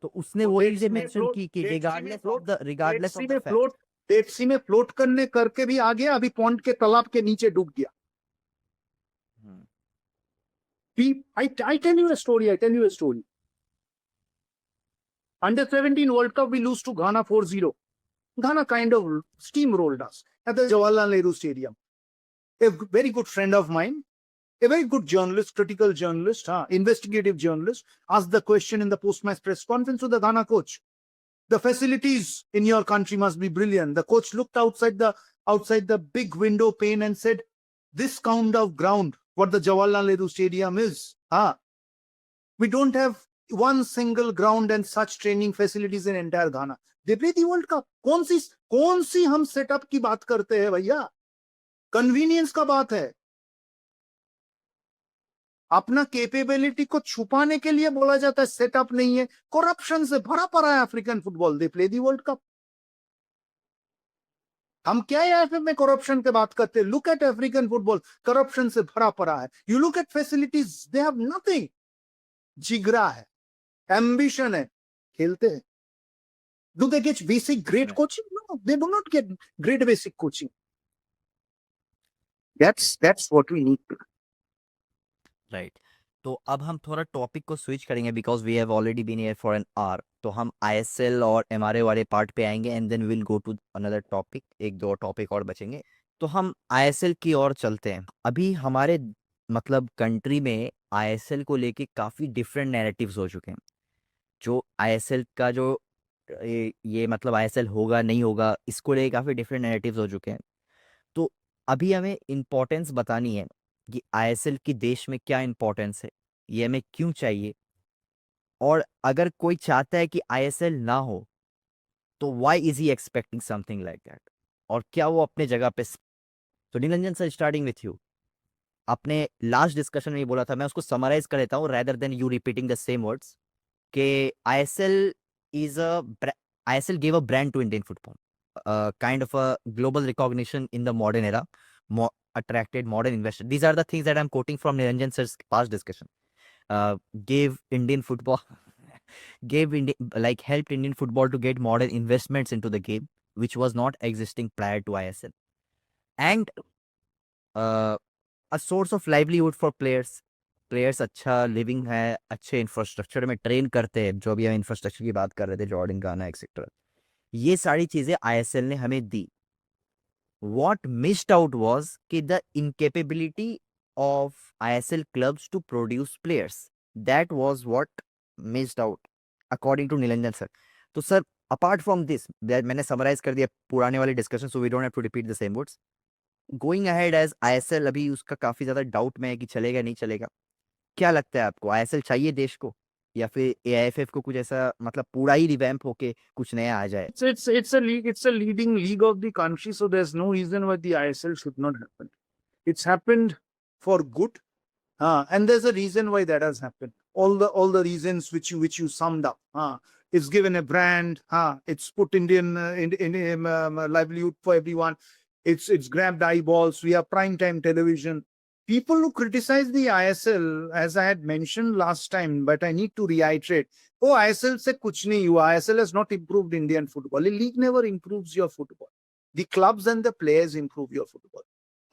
तो उसने वो चीजें मेंशन की कि regardless of the fact Dead Sea में फ्लोट करके भी आ गया, अभी पॉन्ड के तालाब के नीचे डूब गया. I tell you a story. Under 17 World Cup, we lose to Ghana 4-0. Ghana kind of steamrolled us at the Jawaharlal Nehru Stadium. A very good friend of mine, a very good journalist, critical journalist, investigative journalist, asked the question in the post-match press conference to the Ghana coach. The facilities in your country must be brilliant. The coach looked outside the big window pane and said, "This kind of ground, what the Jawaharlal Nehru Stadium is, we don't have one single ground and such training facilities in entire Ghana. They play the World Cup. कौन सी हम setup की बात करते हैं भैया? Convenience का बात है. अपना कैपेबिलिटी को छुपाने के लिए बोला जाता है सेटअप नहीं है. करप्शन से भरा पड़ा है African football. They play the world cup. हम क्या एफएफ में करप्शन की बात करते हैं? Look at African football, corruption से भरा पड़ा है. You look at facilities, they have nothing. जिगरा है, एम्बिशन है, खेलते हैं. Do they get basic great coaching? No, they do not get great basic coaching. That's what we need to. Right. तो अब हम थोड़ा टॉपिक को स्विच करेंगे because we have already been here for an hour. तो हम ISL और MRA वाले पार्ट पे आएंगे and then will go to another topic. 1-2 topic और बचेंगे. तो हम आईएसएल की ओर चलते हैं. अभी हमारे मतलब कंट्री में आईएसएल को लेके काफ़ी डिफरेंट नैरेटिव्स हो चुके हैं. जो आईएसएल का जो ये मतलब आईएसएल होगा नहीं होगा, इसको लेके काफ़ी डिफरेंट नैरेटिव्स हो चुके हैं. तो अभी हमें इम्पोर्टेंस बतानी है कि आईएसएल की देश में क्या इम्पोर्टेंस है, ये हमें क्यों चाहिए, और अगर कोई चाहता है कि आईएसएल ना हो तो why is he expecting something like that, और क्या वो अपने जगह पे. तो नीलंजन सर, स्टार्टिंग विथ यू. आपने लास्ट डिस्कशन में बोला था, मैं उसको समराइज कर देता हूँ rather than you repeating the same words, कि ISL gave a brand to Indian football, kind of a global recognition in the modern era, attracted modern investors. These are the things that I'm quoting from Niranjan sir's past discussion. Gave Indian football, helped Indian football to get modern investments into the game, which was not existing prior to ISL, and a source of livelihood for players. Players अच्छा living है, अच्छे infrastructure में train करते हैं, जो अभी हम infrastructure की बात कर रहे थे, जॉर्डन, गाना एक्सेट्रा. ये सारी चीज़ें आईएसएल ने हमें दी. व्हाट मिस्ड आउट वाज कि the incapability of ISL clubs to produce players. That was what missed out, according to Nilanjan sir. तो sir, apart from this, that मैंने summarize कर दिया पुराने वाले discussion, so we don't have to repeat the same words. Going ahead as ISL अभी उसका काफी ज्यादा डाउट में है कि चलेगा नहीं चलेगा. क्या लगता है आपको, ISL चाहिए देश को, या फिर AIFF को कुछ ऐसा मतलब पूरा ही रिवैम्प होके कुछ नया आ जाए? It's a league. It's a leading league of the country. So there's no reason why the ISL should not happen. It's happened for good, and there's a reason why that has happened. All the reasons which you summed up. It's given a brand. It's put Indian livelihood for everyone. It's grabbed eyeballs. We have prime time television. People who criticize the ISL, as I had mentioned last time, but I need to reiterate. Oh, ISL se kuch nahi hua. ISL has not improved Indian football. A league never improves your football. The clubs and the players improve your football.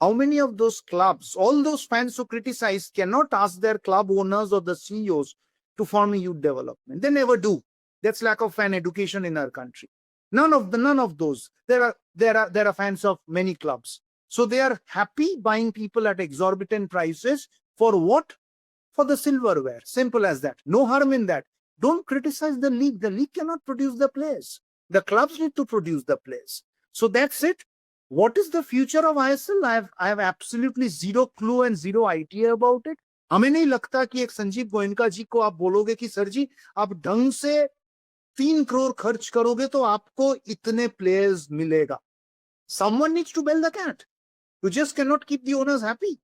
How many of those clubs, all those fans who criticize, cannot ask their club owners or the CEOs to form a youth development? They never do. That's lack of fan education in our country. None of those. There are fans of many clubs. So they are happy buying people at exorbitant prices for what? For the silverware. Simple as that. No harm in that. Don't criticize the league. The league cannot produce the players. The clubs need to produce the players. So that's it. What is the future of ISL? I have absolutely zero clue and zero idea about it. हमें नहीं लगता कि एक संजीव गोयनका जी को आप बोलोगे कि sir जी आप ढंग से 3 करोड़ खर्च करोगे तो आपको इतने प्लेयर्स मिलेगा. Someone needs to bell the cat. You just cannot keep the owners happy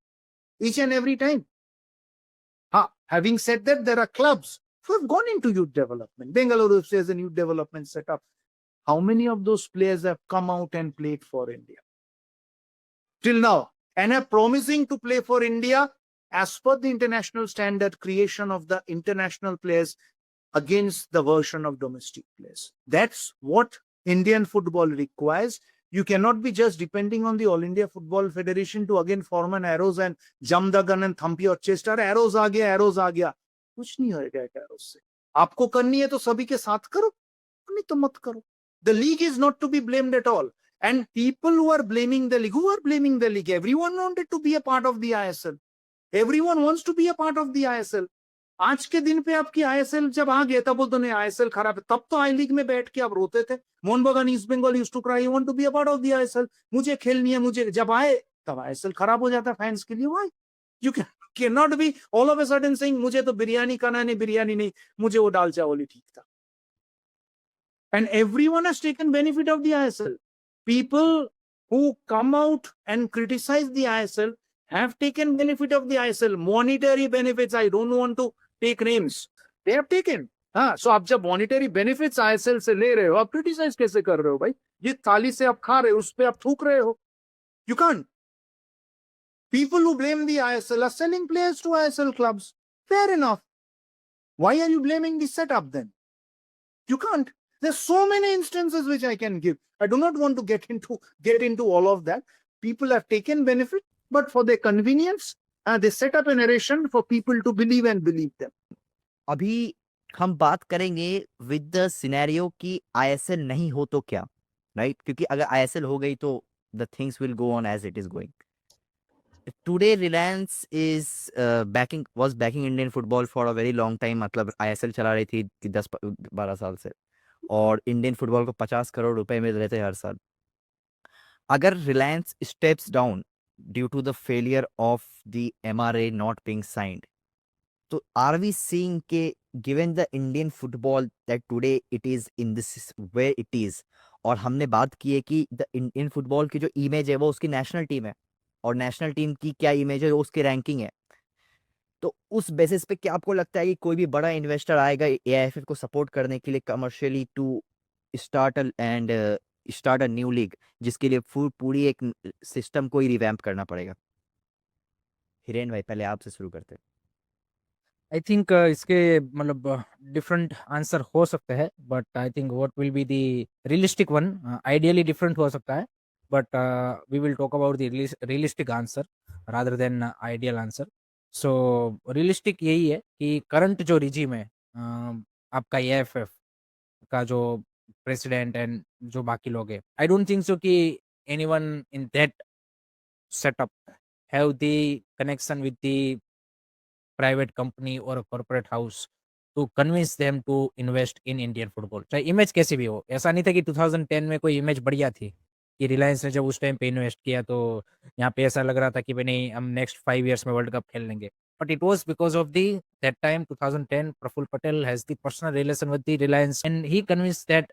each and every time. Having said that, there are clubs who have gone into youth development. Bengaluru has a youth development setup. How many of those players have come out and played for India till now and are promising to play for India as per the international standard creation of the international players against the version of domestic players? That's what Indian football requires. You cannot be just depending on the All India Football Federation to again form an arrows and jump the gun and thump your chest. अरे arrows आ गया. कुछ नहीं होएगा arrows से. आपको करनी है तो सभी के साथ करो, नहीं तो मत करो. The league is not to be blamed at all. And people who are blaming the league, who are blaming the league? Everyone wanted to be a part of the ISL. Everyone wants to be a part of the ISL. आज के दिन पे आपकी ISL जब आ गया तब बोलते नहीं आईएसएल खराब है. तब तो आई लीग में बैठ के आप रोते थे. Mohun Bagan East Bengal used to cry, want to be a part of the ISL. मुझे खेलनी है, मुझे. जब आए तब आईएसएल खराब हो जाता फैंस के लिए. Why you can not be all of a sudden saying मुझे तो बिरयानी खाना नहीं, बिरयानी नहीं, मुझे वो दाल चावल ही ठीक था. And everyone has taken benefit of the ISL. People who come out and criticize the ISL have taken benefit of the ISL. Monetary benefits, I don't want to take names. They have taken. So आप जब monetary benefits ISL से ले रहे हो, आप criticize कैसे कर रहे हो भाई? ये थाली से आप खा रहे हो, उस पे आप थूक रहे हो. You can't. People who blame the ISL are selling players to ISL clubs. Fair enough. Why are you blaming the setup then? You can't. There's so many instances which I can give. I do not want to get into all of that. People have taken benefit, but for their convenience, they set up a narration for people to believe and believe them. अभी हम बात करेंगे with the scenario कि ISL नहीं हो तो क्या, right? क्योंकि अगर ISL हो गई तो the things will go on as it is going. Today Reliance was backing Indian football for a very long time. मतलब ISL चला रही थी 10-12 साल से, और इंडियन फुटबॉल को 50 करोड़ रुपए मिल रहे थे हर साल. अगर Reliance steps down due to the failure of the MRA not being signed, तो आर वी सीइंग के given the Indian football that today it is in this way it is, और हमने बात की है कि द इंडियन फुटबॉल की जो इमेज है वो उसकी नेशनल टीम है, और नेशनल टीम की क्या इमेज है वो उसकी रैंकिंग है. तो उस बेसिस पे क्या आपको लगता है कि कोई भी बड़ा इन्वेस्टर आएगा AIFF को सपोर्ट करने के लिए commercially to start a new league, जिसके लिए पूरी एक सिस्टम को ही रिवैम्प करना पड़ेगा? हिरेन भाई, पहले आपसे शुरू करते हैं. आई थिंक इसके मतलब डिफरेंट आंसर हो सकते हैं, but I think what will be the realistic one, ideally डिफरेंट हो सकता है, but we will talk about the realistic answer rather than ideal answer. So realistic यही है कि करंट जो रिजीम है, आपका AIFF का जो प्रेसिडेंट एंड जो बाकी लोग हैं, आई डोंट थिंक सो कि anyone in that setup have the connection with the private company or a corporate house to convince them to invest in Indian football. चाहे इमेज कैसी भी हो, ऐसा नहीं था कि 2010 में कोई इमेज बढ़िया थी कि रिलायंस ने जब उस टाइम पे इन्वेस्ट किया तो यहाँ पे ऐसा लग रहा था कि भाई नहीं हम नेक्स्ट 5 years में वर्ल्ड कप खेल लेंगे. But it was because of the that time 2010 Praful Patel has the personal relation with the Reliance and he convinced that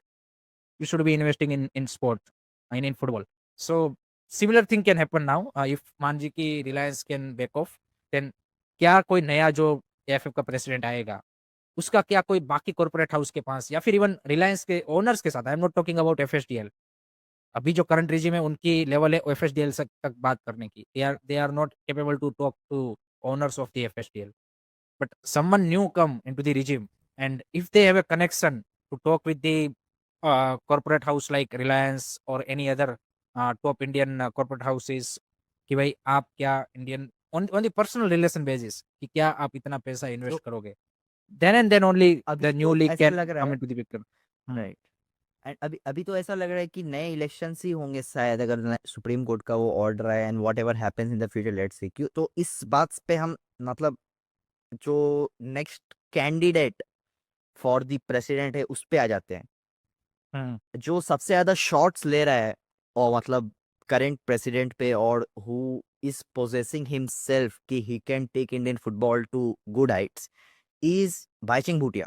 you should be investing in sport in football. So similar thing can happen now if Manji की Reliance can back off then क्या कोई नया जो AFF का president आएगा उसका क्या कोई बाकी कॉर्पोरेट हाउस के पास या फिर इवन रिलायंस के ओनर्स के साथ I am not talking about FSDL अभी जो करंट रिजीम है उनकी लेवल है एफएसडीएल तक बात करने की they are not capable to talk to owners of the FSDL but someone new come into the regime and if they have a connection to talk with the corporate house like Reliance or any other top Indian corporate houses कि भाई आप क्या Indian on the personal relation basis कि क्या आप इतना पैसा invest करोगे then and then only अभी the new तो league ऐसा can लग रहा come है, into the picture. Right, and अभी अभी तो ऐसा लग रहा है कि नए इलेक्शंस ही होंगे शायद, अगर सुप्रीम कोर्ट का वो ऑर्डर है and what ever happens in the future, let's see. क्यों तो इस बात पे हम मतलब जो next candidate for the president है उस पे आ जाते हैं। जो सबसे ज्यादा शॉट्स ले रहा है और मतलब करंट प्रेसिडेंट पे और हु इज पोजेसिंग हिमसेल्फ कि he can take Indian football to good heights is Baicheng Bhutia.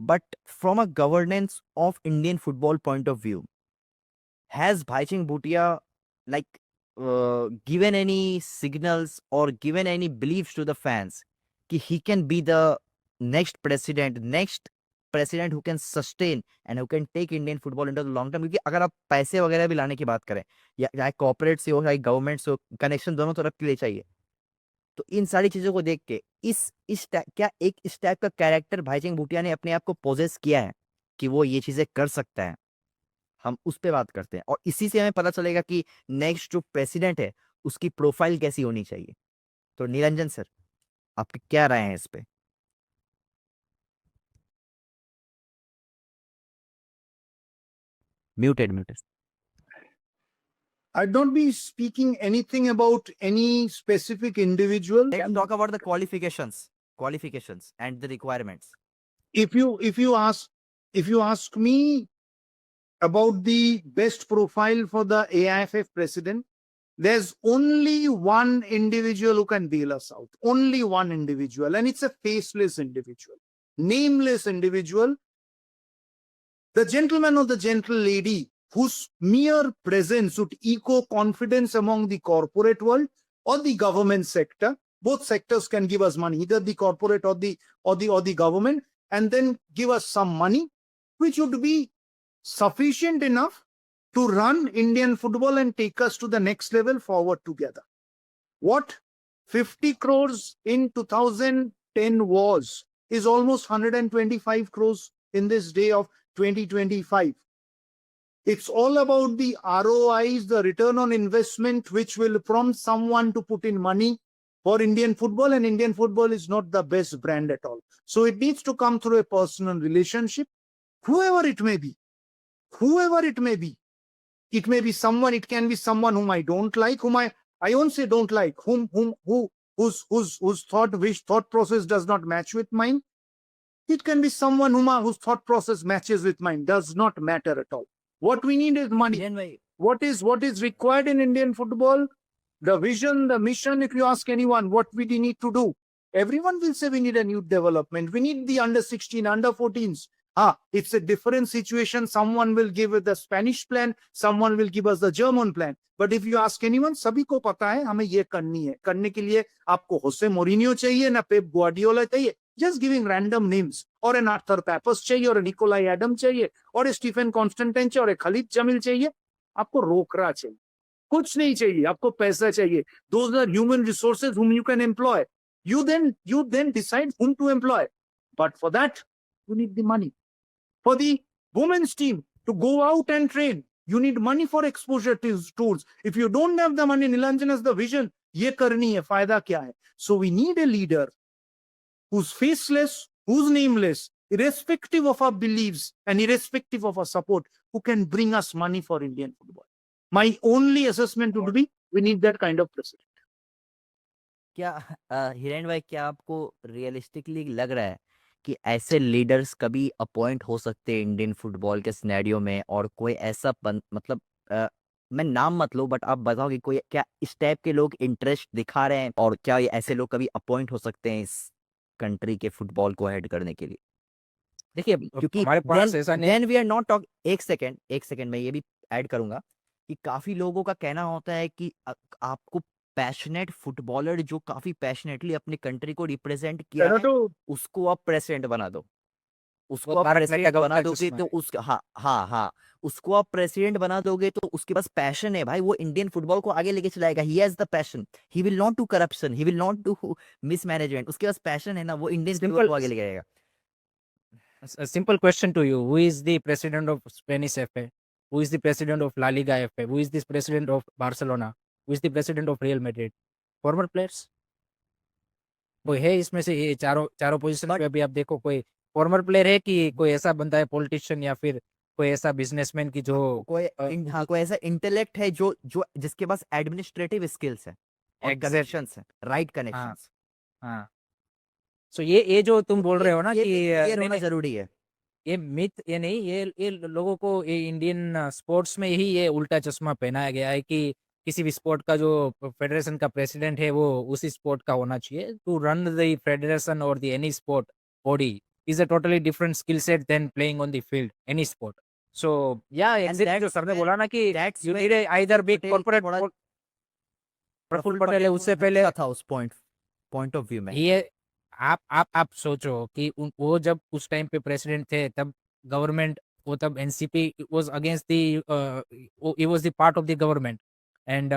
But from a governance of Indian football point of view, has Baicheng Bhutia like given any signals or given any beliefs to the fans कि he can be the next president who can sustain and who can take Indian football into the long term? क्योंकि अगर आप पैसे वगैरह भी लाने की बात करें या चाहे कॉर्पोरेट से हो चाहे गवर्नमेंट से हो, कनेक्शन दोनों तरफ के लिए चाहिए। तो इन सारी चीजों को देख के क्या इस टाइप का कैरेक्टर भाईचुंग भूटिया ने अपने आप को पोजेस किया है कि वो ये चीजें कर सकता है? हम उस पे बात करते हैं और इसी से हमें पता चलेगा कि नेक्स्ट जो प्रेसिडेंट है उसकी प्रोफाइल कैसी होनी चाहिए। तो निरंजन सर, आपकी क्या राय है इस पे? Muted. I don't be speaking anything about any specific individual. Let's talk about the qualifications and the requirements. If you ask me about the best profile for the AIFF president, there's only one individual who can bail us out. Only one individual, and it's a faceless individual, nameless individual, the gentleman or the gentle lady whose mere presence would echo confidence among the corporate world or the government sector. Both sectors can give us money, either the corporate or the government, and then give us some money, which would be sufficient enough to run Indian football and take us to the next level forward together. What 50 crores in 2010 was is almost 125 crores in this day of 2025. It's all about the ROIs, the return on investment, which will prompt someone to put in money for Indian football, and Indian football is not the best brand at all. So it needs to come through a personal relationship, whoever it may be. It may be someone, it can be someone whom I don't like, whom I won't say don't like, whose thought process does not match with mine. It can be someone whose thought process matches with mine. Does not matter at all. What we need is money. What is required in Indian football? The vision, the mission. If you ask anyone what we need to do, everyone will say we need a youth development. We need the under 16, under 14s. It's a different situation. Someone will give us the Spanish plan. Someone will give us the German plan. But if you ask anyone, सभी को पता है हमें ये करनी है। करने के लिए आपको होसे मोरिनियो चाहिए ना पेप ग्वार्डियोला चाहिए। Just giving random names, और an आर्थर पैपस चाहिए, और निकोलाई एडम चाहिए, और स्टीफन कॉन्स्टेंटाइन चाहिए, और खलीद जमील चाहिए। आपको रोकरा चाहिए, कुछ नहीं चाहिए, आपको पैसा चाहिए। Those are human resources whom you can employ. You then decide whom to employ. But for that, you need the money. For the women's team to go out and train, you need money for exposure tours. If you don't have the money, Nilanjan has the vision, ये करनी है, फायदा क्या है? So we need a leader who's faceless, who's nameless, irrespective of our beliefs and irrespective of our support, who can bring us money for Indian football. My only assessment would be we need that kind of president. क्या हिरेन भाई, क्या आपको realistically लग रहा है कि ऐसे leaders कभी अपॉइंट हो सकते हैं इंडियन फुटबॉल के सिनेरियो में? और कोई ऐसा मतलब मैं नाम मत लो, बट आप बताओ कि कोई क्या इस टाइप के लोग इंटरेस्ट दिखा रहे हैं, और क्या ये ऐसे लोग कभी अपॉइंट हो सकते हैं इस कंट्री के फुटबॉल को हेड करने के लिए? देखिए क्योंकि हमारे पास ऐसा नहीं। Then we are not talk एक सेकेंड मैं ये भी ऐड करूंगा कि काफी लोगों का कहना होता है कि आपको पैशनेट फुटबॉलर जो काफी पैशनेटली अपनी कंट्री को रिप्रेजेंट किया है, तो उसको आप प्रेसिडेंट बना दो। वो उसको आप तारक मेहता प्रेसिडेंट का बना उल्टा दोगे चश्मा तो है। उसका, हाँ हाँ हाँ, उसको आप प्रेसिडेंट बना दोगे तो उसके पास पैशन है भाई, वो इंडियन फुटबॉल को आगे लेके चलाएगा। He has the passion, he will not do corruption, he will not do mismanagement. उसके पास पैशन है ना, वो इंडियन फुटबॉल सिंपल को आगे लेके जाएगा। simple question to you: who is the president of Spanish FA? Who is the president of La Liga FA? Who is the president of Barcelona? Who is the president of Real Madrid? Former players? कोई है इसमें से? ये चारों चारों position but पे अभी आप देखो, कोई फॉर्मर प्लेयर है कि कोई ऐसा बंदा है पॉलिटिशियन या फिर कोई ऐसा बिजनेसमैन की जो हाँ, कोई ऐसा इंटेलेक्ट है जो जो जिसके पास एडमिनिस्ट्रेटिव स्किल्स है और एग्जैक्ट। कनेक्शंस है, राइट हाँ कनेक्शंस। हाँ। सो ये जो तुम बोल रहे हो ना ये कि क्लियर नहीं होना नहीं, जरूरी है। ये मिथ, ये नहीं, ये लोगों को ये इंडियन स्पोर्ट्स में यही ये उल्टा चश्मा पहनाया गया है कि किसी भी स्पोर्ट का जो फेडरेशन का प्रेसिडेंट है वो उसी स्पोर्ट का होना चाहिए। टू रन द फेडरेशन और the any sport body is a totally different skill set than playing on the field any sport. So yeah and exact जो सर ने बोला ना कि that's you need where either big Patel corporate. थोड़ा, प्रफुल्ल प्रफुल्ल पटेल है पटेल उससे थोड़ा पहले। हटका था उस पॉइंट ऑफ व्यू में। ये आप सोचो कि वो जब उस टाइम पे प्रेसिडेंट थे तब गवर्नमेंट, वो तब NCP was against the, he was the part of the government. And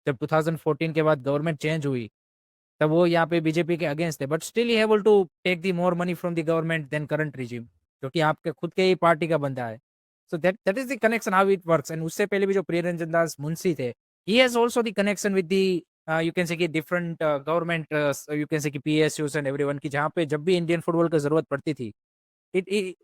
जब 2014 के बाद गवर्नमेंट चेंज हुई तब वो यहाँ पे बीजेपी के अगेंस्ट थे, but still he able to take the more money from the government than current regime, जो कि आपके खुद के ही पार्टी का बंदा है। So that is the connection how it works. And उससे पहले भी जो प्रियरंजन दास मुंशी थे, he has also the connection with the you can say कि different government, you can say कि पीएसयूज एंड एवरीवन, की जहाँ पे जब भी इंडियन फुटबॉल की जरूरत पड़ती थी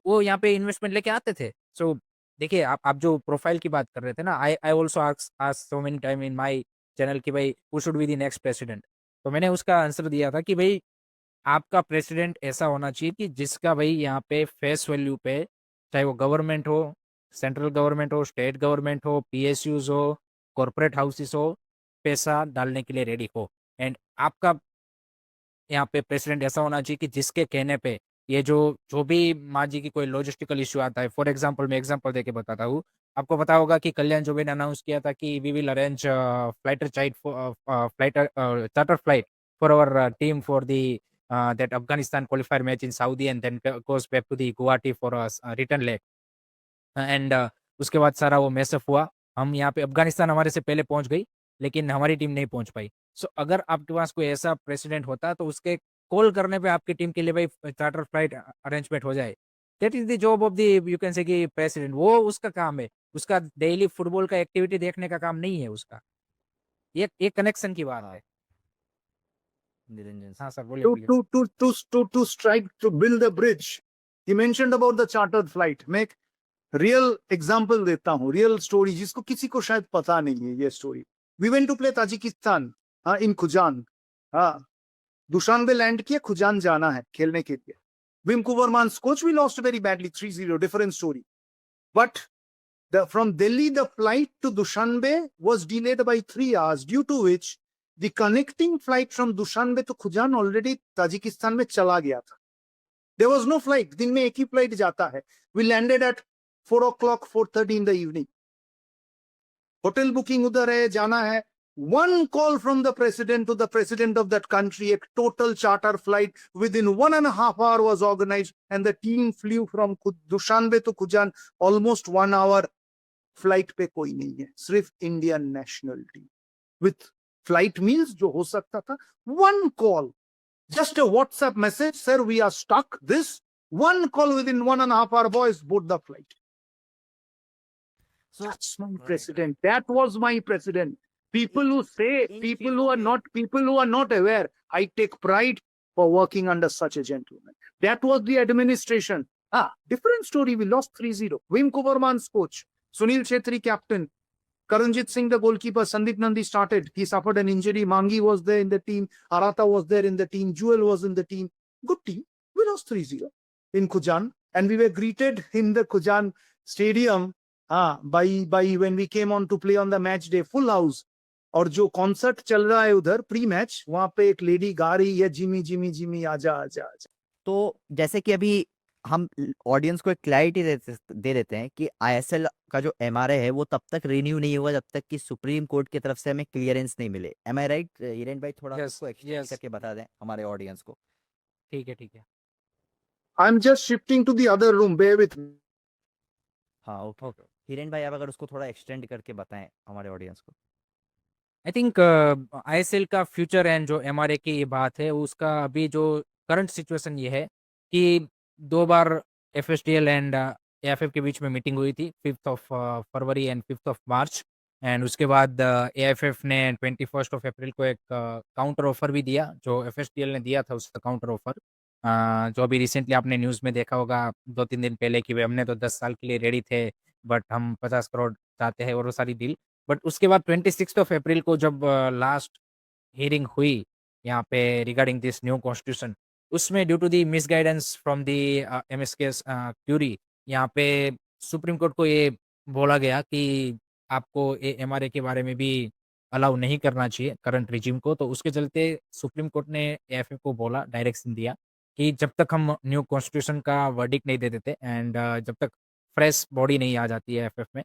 वो यहाँ पे इन्वेस्टमेंट लेके आते थे। सो देखिए, आप जो प्रोफाइल की बात कर रहे थे ना, I I also ask so many time in my channel कि भाई who should be the next president. तो मैंने उसका आंसर दिया था कि भाई आपका प्रेसिडेंट ऐसा होना चाहिए कि जिसका भाई यहाँ पे फेस वैल्यू पे, चाहे वो गवर्नमेंट हो, सेंट्रल गवर्नमेंट हो, स्टेट गवर्नमेंट हो, पीएसयूज हो, कॉर्पोरेट हाउसेस हो, पैसा डालने के लिए रेडी हो। एंड आपका यहाँ पे प्रेसिडेंट ऐसा होना चाहिए कि जिसके कहने पे ये जो जो भी मान जी की कोई लॉजिस्टिकल इश्यू आता है, फॉर एग्जांपल मैं एग्जांपल देके बताता हूँ। आपको पता होगा कि कल्याण चौबे ने अनाउंस किया था कि we will arrange charter flight for our team for the that Afghanistan qualifier match in Saudi and then goes back to the Guwahati for a return leg। And उसके बाद सारा वो मैसअप हुआ। हम यहाँ पे अफगानिस्तान हमारे से पहले पहुंच गई लेकिन हमारी टीम नहीं पहुंच पाई। सो अगर आपके पास कोई ऐसा प्रेसिडेंट होता तो उसके कॉल करने पे आपकी टीम के लिए भाई चार्टर फ्लाइट अरेंजमेंट हो जाए। That is the job of the, you can say कि प्रेसिडेंट, वो उसका काम है। उसका डेली फुटबॉल का एक्टिविटी देखने का काम नहीं है उसका। ये कनेक्शन की बात हाँ, है। निरंजन हाँ सर। सर बोलिए to बोलिए। to to to to strike to build the bridge. He mentioned about the chartered flight. मैं एक रियल एग्जाम्पल देता हूँ, रियल स्टोरी जिसको किसी को शायद पता नहीं है ये story. We went to play Tajikistan in Khujand. हाँ, दुशानबे लैंड किया, खुजान जाना है खेलने के लिए। Wim Koevermans coach, we lost very badly 3-0, different story. But from Delhi, the flight to Dushanbe was delayed by 3 hours, due to which the connecting flight from Dushanbe to Khujan already Tajikistan में चला गया था। There was no flight, दिन में एक ही flight जाता है। We landed at 4 o'clock, 4:30 in the evening. Hotel booking उधर है, जाना है। One call from the president to the president of that country, a total charter flight within 1.5 hours was organized, and the team flew from Dushanbe to Khujan, almost 1 hour। Flight पे कोई नहीं है, सिर्फ Indian nationality with flight meals जो हो सकता था। One call, just a WhatsApp message, sir we are stuck, this one call within 1.5 hour, boys board the flight. That's my president. That was my president. People who say, people who are not aware, I take pride for working under such a gentleman. That was the administration. Different story. We lost 3-0. Wim Koverman's coach, Sunil Chetri captain, Karanjit Singh, the goalkeeper, Sandeep Nandi started. He suffered an injury. Mangi was there in the team. Arata was there in the team. Jewel was in the team. Good team. We lost 3-0 in Kujan. And we were greeted in the Kujan stadium by when we came on to play on the match day. Full house. और जो concert चल रहा है उधर pre match, वहां पे एक lady गा रही है, जिमी जिमी जिमी आजा आजा आजा। तो जैसे कि अभी हम ऑडियंस को एक क्लैरिटी दे देते हैं कि आईएसएल का जो एमआरए है वो तब तक रिन्यू नहीं होगा जब तक कि सुप्रीम कोर्ट की तरफ से हमें क्लियरेंस नहीं मिले। एम आई राइट हिरेन भाई? थोड़ा Yes, उसको एक्सप्लेन yes. करके बता दें हमारे ऑडियंस को। ठीक है, ठीक है। I am just shifting to the other room, bear with me. हाँ ओके। हिरेन भाई आप अगर उसको थोड़ा एक्सटेंड करके बताएं हमारे ऑडियंस को। आई थिंक आईएसएल का फ्यूचर एंड जो एमआरए की ये बात है उसका अभी जो करंट सिचुएशन ये है कि 2 बार एफएसडीएल एंड एएफएफ के बीच में मीटिंग हुई थी 5th of February and 5th of March. And उसके बाद एएफएफ ने 21st ऑफ अप्रैल को एक काउंटर ऑफर भी दिया जो एफएसडीएल ने दिया था, उसका काउंटर ऑफर जो अभी रिसेंटली आपने न्यूज़ में देखा होगा 2-3 दिन पहले कि भाई हमने तो 10 साल के लिए रेडी थे बट हम 50 करोड़ चाहते हैं और वो सारी डील। बट उसके बाद 26th ऑफ अप्रैल को जब लास्ट हियरिंग हुई यहाँ पे रिगार्डिंग दिस न्यू कॉन्स्टिट्यूशन, उसमें due to the misguidance from the MSK क्यूरी यहाँ पे सुप्रीम कोर्ट को ये बोला गया कि आपको एमआरए के बारे में भी अलाउ नहीं करना चाहिए करंट रिजिम को। तो उसके चलते सुप्रीम कोर्ट ने एएफएफ को बोला, डायरेक्शन दिया कि जब तक हम न्यू कॉन्स्टिट्यूशन का वर्डिक्ट नहीं दे देते एंड जब तक फ्रेश बॉडी नहीं आ जाती है एएफएफ में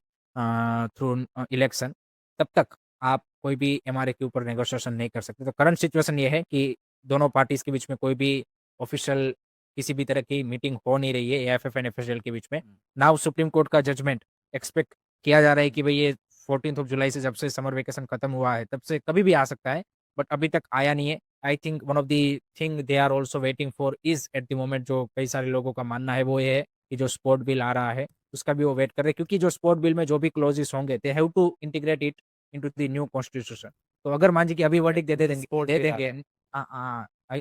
थ्रू इलेक्शन, तब तक आप कोई भी एमआरए के ऊपर नेगोशिएशन नहीं कर सकते। तो करंट सिचुएशन ये है कि दोनों पार्टीज के बीच में कोई भी ऑफिशियल किसी भी तरह की मीटिंग हो नहीं रही है एएफएफ एंड एफएसएल के बीच में। नाउ सुप्रीम कोर्ट का जजमेंट एक्सपेक्ट किया जा रहा है कि भाई ये 14th ऑफ जुलाई से जब से समर वेकेशन खत्म हुआ है तब से कभी भी आ सकता है, बट अभी तक आया नहीं है। I think one of the thing they are also waiting for is at the moment, जो कई सारे लोगों का मानना है वो ये है कि जो स्पोर्ट बिल आ रहा है उसका भी वो वेट कर रहे हैं, क्योंकि जो स्पोर्ट बिल में जो भी क्लोजेस होंगे they have to integrate it into the new constitution. तो अगर मान जी कि अभी वर्डिक्ट दे देंगे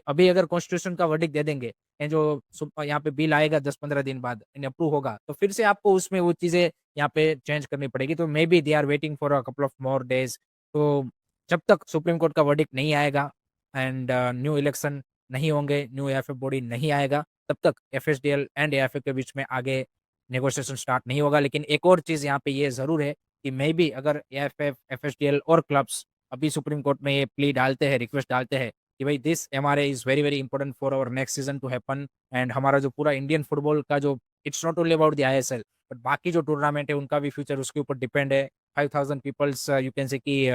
अभी अगर कॉन्स्टिट्यूशन का वर्डिक्ट दे देंगे एंड जो यहाँ पे बिल आएगा 10-15 दिन बाद अप्रूव होगा तो फिर से आपको उसमें वो चीजें यहाँ पे चेंज करनी पड़ेगी। तो maybe they are waiting for a couple of more days. तो जब तक सुप्रीम कोर्ट का वर्डिक्ट नहीं आएगा एंड न्यू इलेक्शन नहीं होंगे, न्यू एएफएफ बॉडी नहीं आएगा, तब तक एफएसडीएल एंड एएफएफ के बीच में आगे नेगोशिएशन स्टार्ट नहीं होगा। लेकिन एक और चीज यहाँ पे ये जरूर है कि मे बी अगर एएफएफ, एफएसडीएल और क्लब्स अभी सुप्रीम कोर्ट में ये प्ली डालते हैं, रिक्वेस्ट डालते हैं कि भाई this MRA is very very important for our next season to happen and हमारा जो पूरा इंडियन फुटबॉल का जो it's not only about the ISL but बाकी जो टूर्नामेंट है उनका भी फ्यूचर उसके ऊपर डिपेंड है। 5000 पीपल्स यू कैन से कि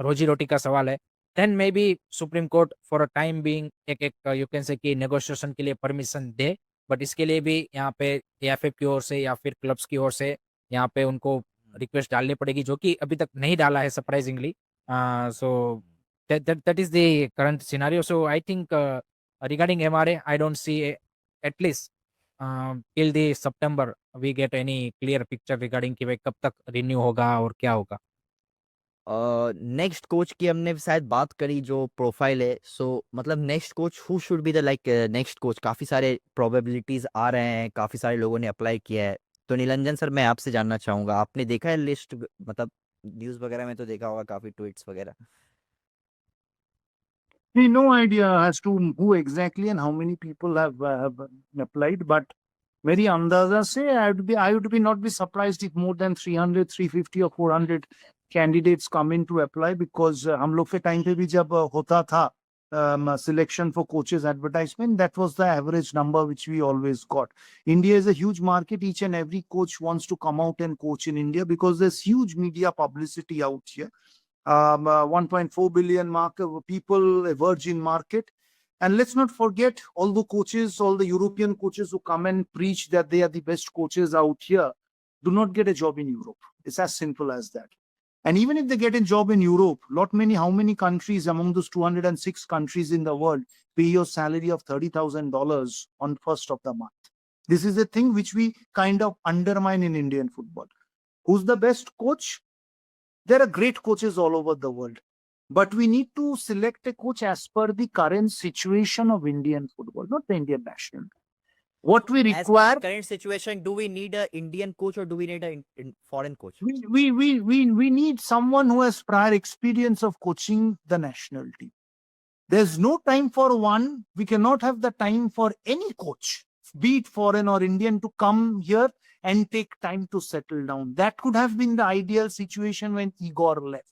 रोजी रोटी का सवाल है। Then maybe supreme court for a time being एक यू कैन से कि नेगोशिएशन के लिए परमिशन दे, बट इसके लिए भी यहाँ पे एएफएफ की ओर से या फिर क्लब्स की ओर से यहाँ पे उनको रिक्वेस्ट डालनी पड़ेगी, जो कि अभी तक नहीं डाला है surprisingly. So that is the current scenario. So I think regarding MRA I don't see at least till the September we get any clear picture regarding कि भाई कब तक रिन्यू होगा और क्या होगा। नेक्स्ट कोच की हमने शायद बात करी जो प्रोफाइल है, सो मतलब next coach who should be the like next coach. काफी सारे प्रोबेबिलिटीज आ रहे हैं, काफी सारे लोगों ने अप्लाई किया है। तो नीलंजन सर मैं आपसे जानना चाहूंगा, आपने देखा है लिस्ट, मतलब न्यूज वगैरह में तो देखा होगा काफी ट्वीट्स वगैरह। No idea as to who exactly and how many people have applied, but very अंदाजा से I would be not be surprised if more than 300, 350 or 400 candidates come in to apply, because हम लोग के time पे भी जब होता था selection for coaches advertisement, that was the average number which we always got. India is a huge market. Each and every coach wants to come out and coach in India because there's huge media publicity out here. 1.4 billion people, a virgin market. And let's not forget all the coaches, all the European coaches who come and preach that they are the best coaches out here, do not get a job in Europe. It's as simple as that. And even if they get a job in Europe, how many countries among those 206 countries in the world pay your salary of $30,000 on first of the month? This is a thing which we kind of undermine in Indian football. Who's the best coach? There are great coaches all over the world, but we need to select a coach as per the current situation of Indian football, not the Indian national. What we As require, current situation, do we need a Indian coach or do we need a foreign coach? we need someone who has prior experience of coaching the national team. There's no time for one. We cannot have the time for any coach, be it foreign or Indian, to come here and take time to settle down. That could have been the ideal situation when Igor left.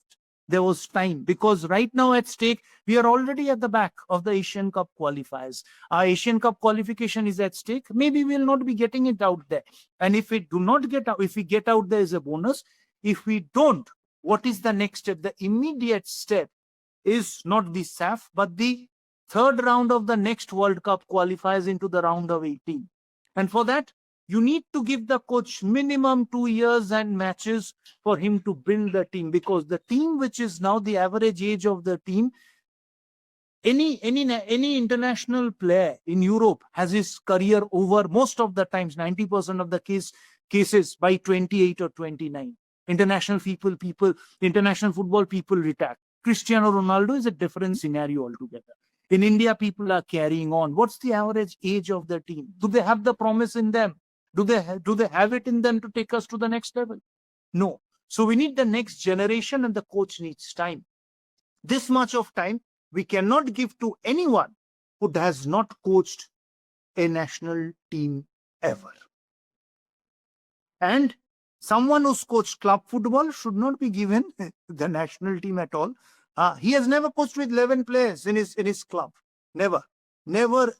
There was time, because right now at stake, we are already at the back of the Asian Cup qualifiers. Our Asian Cup qualification is at stake. Maybe we'll not be getting it out there. And if we do not get out, if we get out there is a bonus. If we don't, what is the next step? The immediate step is not the SAF, but the third round of the next World Cup qualifies into the round of 18. And for that, you need to give the coach minimum 2 years and matches for him to build the team, because the team, which is now the average age of the team, any international player in Europe has his career over most of the times, 90% of the cases, by 28 or 29. International football people retire. Cristiano Ronaldo is a different scenario altogether. In India, people are carrying on. What's the average age of the team? Do they have the promise in them? Do they have it in them to take us to the next level? No. So we need the next generation, and the coach needs time. This much of time we cannot give to anyone who has not coached a national team ever. And someone who's coached club football should not be given the national team at all. He has never coached with 11 players in his club. Never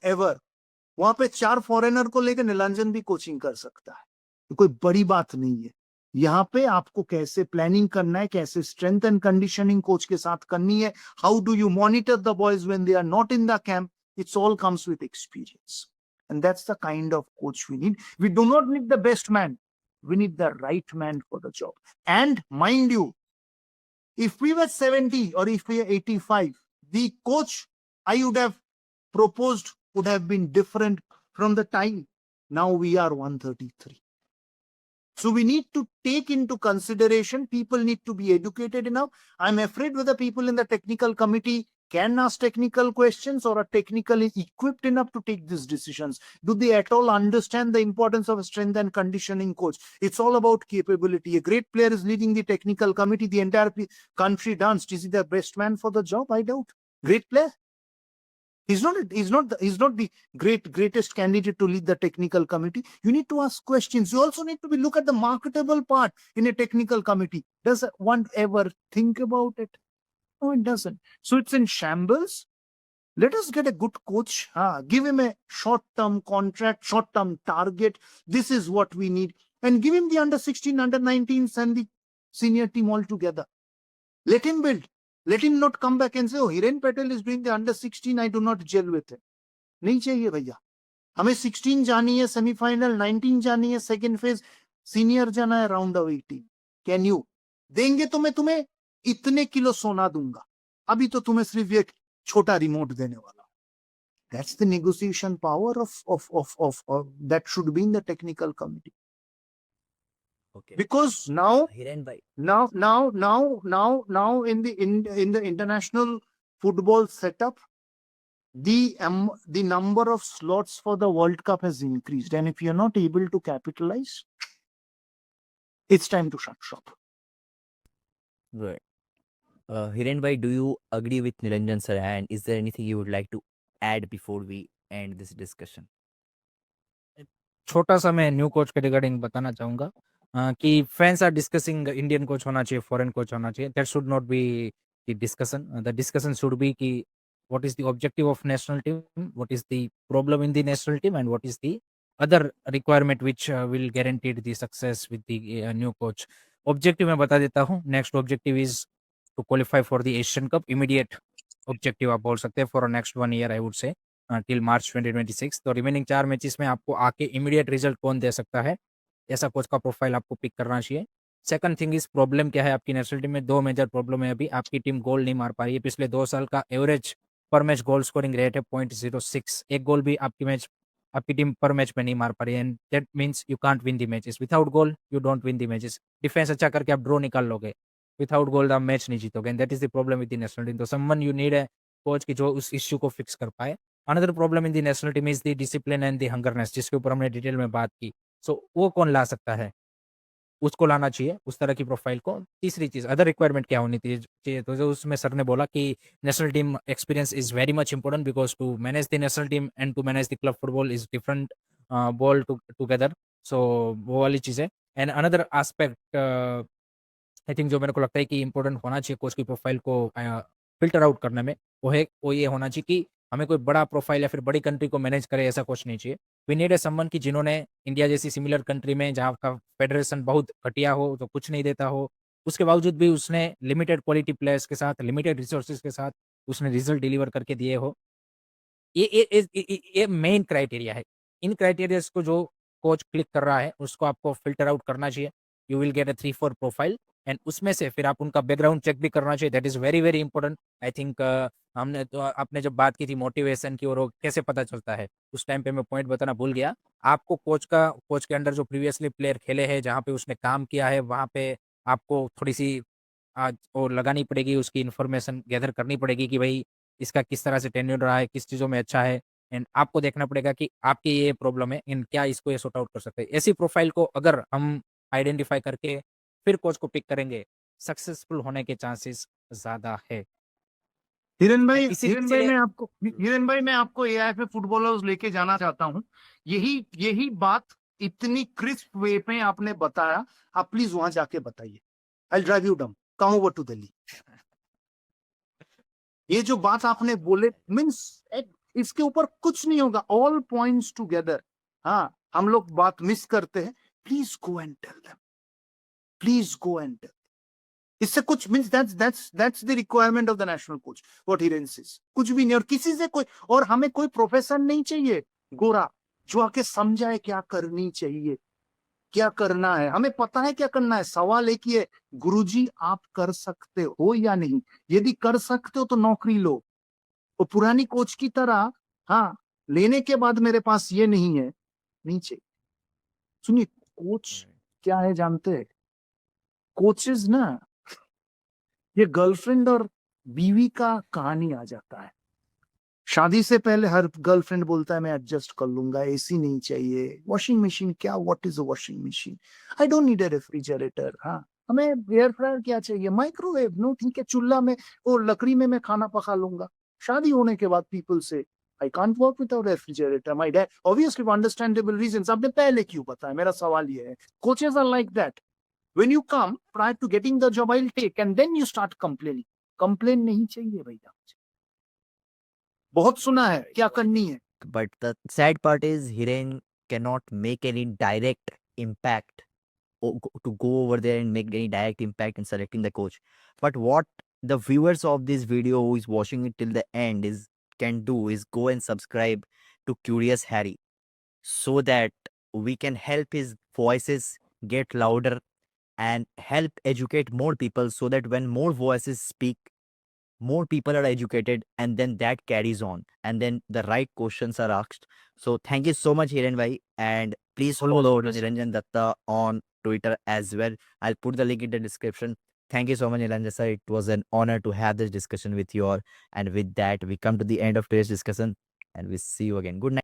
ever. वहां पे 4 foreigner को लेकर नीलांजन भी coaching कर सकता है, तो कोई बड़ी बात नहीं है. यहाँ पे आपको कैसे प्लानिंग करना है, कैसे स्ट्रेंथ एंड कंडीशनिंग कोच के साथ करनी है, how do you monitor the boys when they are not in the camp, it's all comes with experience. And that's the kind of coach we need. We do not need the best man. We need the right man for the job. And mind you, if we were 70 or if we are 85, the coach I would have proposed would have been different from the time. Now we are 133. So we need to take into consideration, people need to be educated enough. I'm afraid whether people in the technical committee can ask technical questions or are technically equipped enough to take these decisions. Do they at all understand the importance of a strength and conditioning coach? It's all about capability. A great player is leading the technical committee. The entire country danced. Is he the best man for the job? I doubt. Great player. He's not the greatest candidate to lead the technical committee. You need to ask questions. You also need to look at the marketable part in a technical committee. Does one ever think about it? No, it doesn't. So it's in shambles. Let us get a good coach. Give him a short-term contract, short-term target. This is what we need. And give him the under-16, under-19s and the senior team all together. Let him build. Let him not come back and say, oh, Hiren Patel is doing the under-16, I do not gel with him. नहीं चाहिए भैया. हमें 16 जानी है semifinal, 19 जानी है second phase, senior जाना है राउंड ऑफ 18. Can you? देंगे तो मैं तुम्हें इतने किलो सोना दूंगा, अभी तो तुम्हें सिर्फ एक छोटा रिमोट देने वाला. That's the negotiation power of that should be in the technical committee. Okay. Because now Hiren bhai, now in the international football setup, the number of slots for the World Cup has increased, and if you're not able to capitalize, it's time to shut shop. right. Hiren bhai, do you agree with Niranjan sir? And is there anything you would like to add before we end this discussion? छोटा सा मैं new coach के regarding बताना चाहूंगा कि fans are discussing Indian coach होना चाहिए, foreign coach होना चाहिए. That should not be the discussion. The discussion should be कि what is the objective of national team, what is the problem in the national team, and what is the other requirement which will guarantee the success with the new coach. Objective मैं बता देता हूँ. Next objective is to qualify for the Asian Cup. Immediate objective आप बोल सकते हैं for next 1 year, I would say, till March 2026. तो remaining 4 matches में आपको आके इमीडिएट रिजल्ट कौन दे सकता है, ऐसा कोच का प्रोफाइल आपको पिक करना चाहिए. सेकंड थिंग इज प्रॉब्लम क्या है आपकी नेशनल टीम में. 2 मेजर प्रॉब्लम है. अभी आपकी टीम गोल नहीं मार पा रही है. पिछले 2 साल का एवरेज पर मैच गोल स्कोरिंग रेट है 0.06. एक गोल भी आपकी टीम पर मैच में नहीं मार पा रही है. And that means you can't win the matches. Without goal you don't win the matches. Defence अच्छा करके आप ड्रॉ निकाल लोगे, विदाउट गोल आप मैच नहीं जीतोगे. And that is the problem with the national team. तो समवन यू नीड है कोच की जो उस इश्यू को फिक्स कर पाए. Another problem in the national team is the discipline and the hungerness, जिसके ऊपर हमने डिटेल में बात की। सो वो कौन ला सकता है? उसको लाना चाहिए उस तरह की प्रोफाइल को। तीसरी चीज़, अदर रिक्वायरमेंट क्या होनी चाहिए? तो जो उसमें सर ने बोला कि national team experience is very much important because to manage the national team and to manage the club football is different ball together. So वो वाली चीज़ है। And another aspect I think जो मेरे को लगता है कि इंपॉर्टेंट होना चाहिए कोच की प्रोफाइल को फ़िल्टर आउट करने में, वो ये होना चाहिए कि हमें कोई बड़ा प्रोफाइल या फिर बड़ी कंट्री को मैनेज करे, ऐसा कोच नहीं चाहिए। वी नीड समवन कि जिन्होंने इंडिया जैसी सिमिलर कंट्री में जहाँ का फेडरेशन बहुत घटिया हो, तो कुछ नहीं देता हो, उसके बावजूद भी उसने लिमिटेड क्वालिटी प्लेयर्स के साथ, लिमिटेड रिसोर्सेज़ के साथ उसने रिज़ल्ट डिलीवर करके दिए हो। ये मेन क्राइटेरिया है। इन क्राइटेरियाज़ को जो कोच क्लिक कर रहा है, उसको आपको फ़िल्टर आउट करना चाहिए। You will get a 3-4 profile and उसमें से फिर आप उनका बैकग्राउंड चेक भी करना चाहिए। That is very, very important. I think हमने तो आपने जब बात की थी मोटिवेशन की और वो कैसे पता चलता है, उस टाइम पे मैं पॉइंट बताना भूल गया। आपको कोच के अंडर जो प्रीवियसली प्लेयर खेले हैं, जहाँ पे उसने काम किया है, वहाँ पे आपको थोड़ी-सी वो लगानी पड़ेगी, उसकी इन्फॉर्मेशन गैदर करनी पड़ेगी कि भई इसका किस तरह से टेन्योर रहा है, किस चीज़ों में अच्छा है एंड आपको देखना पड़ेगा कि आपकी ये प्रॉब्लम है एंड क्या इसको ये सॉर्ट आउट कर सकते हैं। ऐसी प्रोफ़ाइल को अगर हम आइडेंटिफ़ाई करके फिर कोच को पिक करेंगे, सक्सेसफुल होने के चांसेस ज़्यादा है। एंड इसीलिए हिरेन भाई मैं आपको एआई पे फुटबॉलर्स लेके जाना चाहता हूँ। यही यही बात इतनी क्रिस्प वे पे आपने बताया, आप प्लीज वहां जाके बताइए। I drive you down, come over to Delhi. ये जो बात आपने बोले मीन्स इसके ऊपर कुछ नहीं होगा, ऑल पॉइंट्स टुगेदर। हाँ, हम लोग बात मिस करते हैं। Please go and tell them, please go and tell. इससे कुछ means that's the requirement of the national coach, what he रेंसिस। कुछ भी नहीं, और किसी से कोई, और हमें कोई प्रोफेशन नहीं चाहिए गोरा जो आके समझाए क्या करनी चाहिए, क्या करना है। हमें पता है क्या करना है। सवाल एक ही है, गुरुजी आप कर सकते हो या नहीं? यदि कर सकते हो तो नौकरी लो। वो पुरानी कोच की तरह, हाँ, लेने के बाद मेरे पास ये नहीं है, नहीं चाहिए। सुनिए, कोच क्या है जानते हैं? कोचेस ना, ये गर्लफ्रेंड और बीवी का कहानी आ जाता है। शादी से पहले हर गर्लफ्रेंड बोलता है मैं एडजस्ट कर लूंगा, एसी नहीं चाहिए, वॉशिंग मशीन क्या, what is a washing machine, I don't need a refrigerator. हाँ, हमें एयर फ्रायर क्या चाहिए, माइक्रोवेव नो ठीक है, चूल्हा में और लकड़ी में मैं खाना पका लूंगा। शादी होने के बाद पीपल से I can't work without refrigerator, my dad obviously for understandable reasons. आपने पहले क्यों बताया? मेरा सवाल ये है, coaches are like that. When you come prior to getting the job, I'll take, and then you start complaining. Complain नहीं चाहिए भैया, बहुत सुना है क्या करनी है। But the sad part is Hiren cannot make any direct impact to go over there and make any direct impact in selecting the coach. But what the viewers of this video who is watching it till the end is can do is go and subscribe to Curious Harry so that we can help his voices get louder and help educate more people so that when more voices speak, more people are educated and then that carries on and then the right questions are asked. So thank you so much, Hiren Bhai, and please follow Niranjan Datta on Twitter as well. I'll put the link in the description. Thank you so much, Niranjan sir. It was an honor to have this discussion with you all. And with that, we come to the end of today's discussion and we see you again. Good night.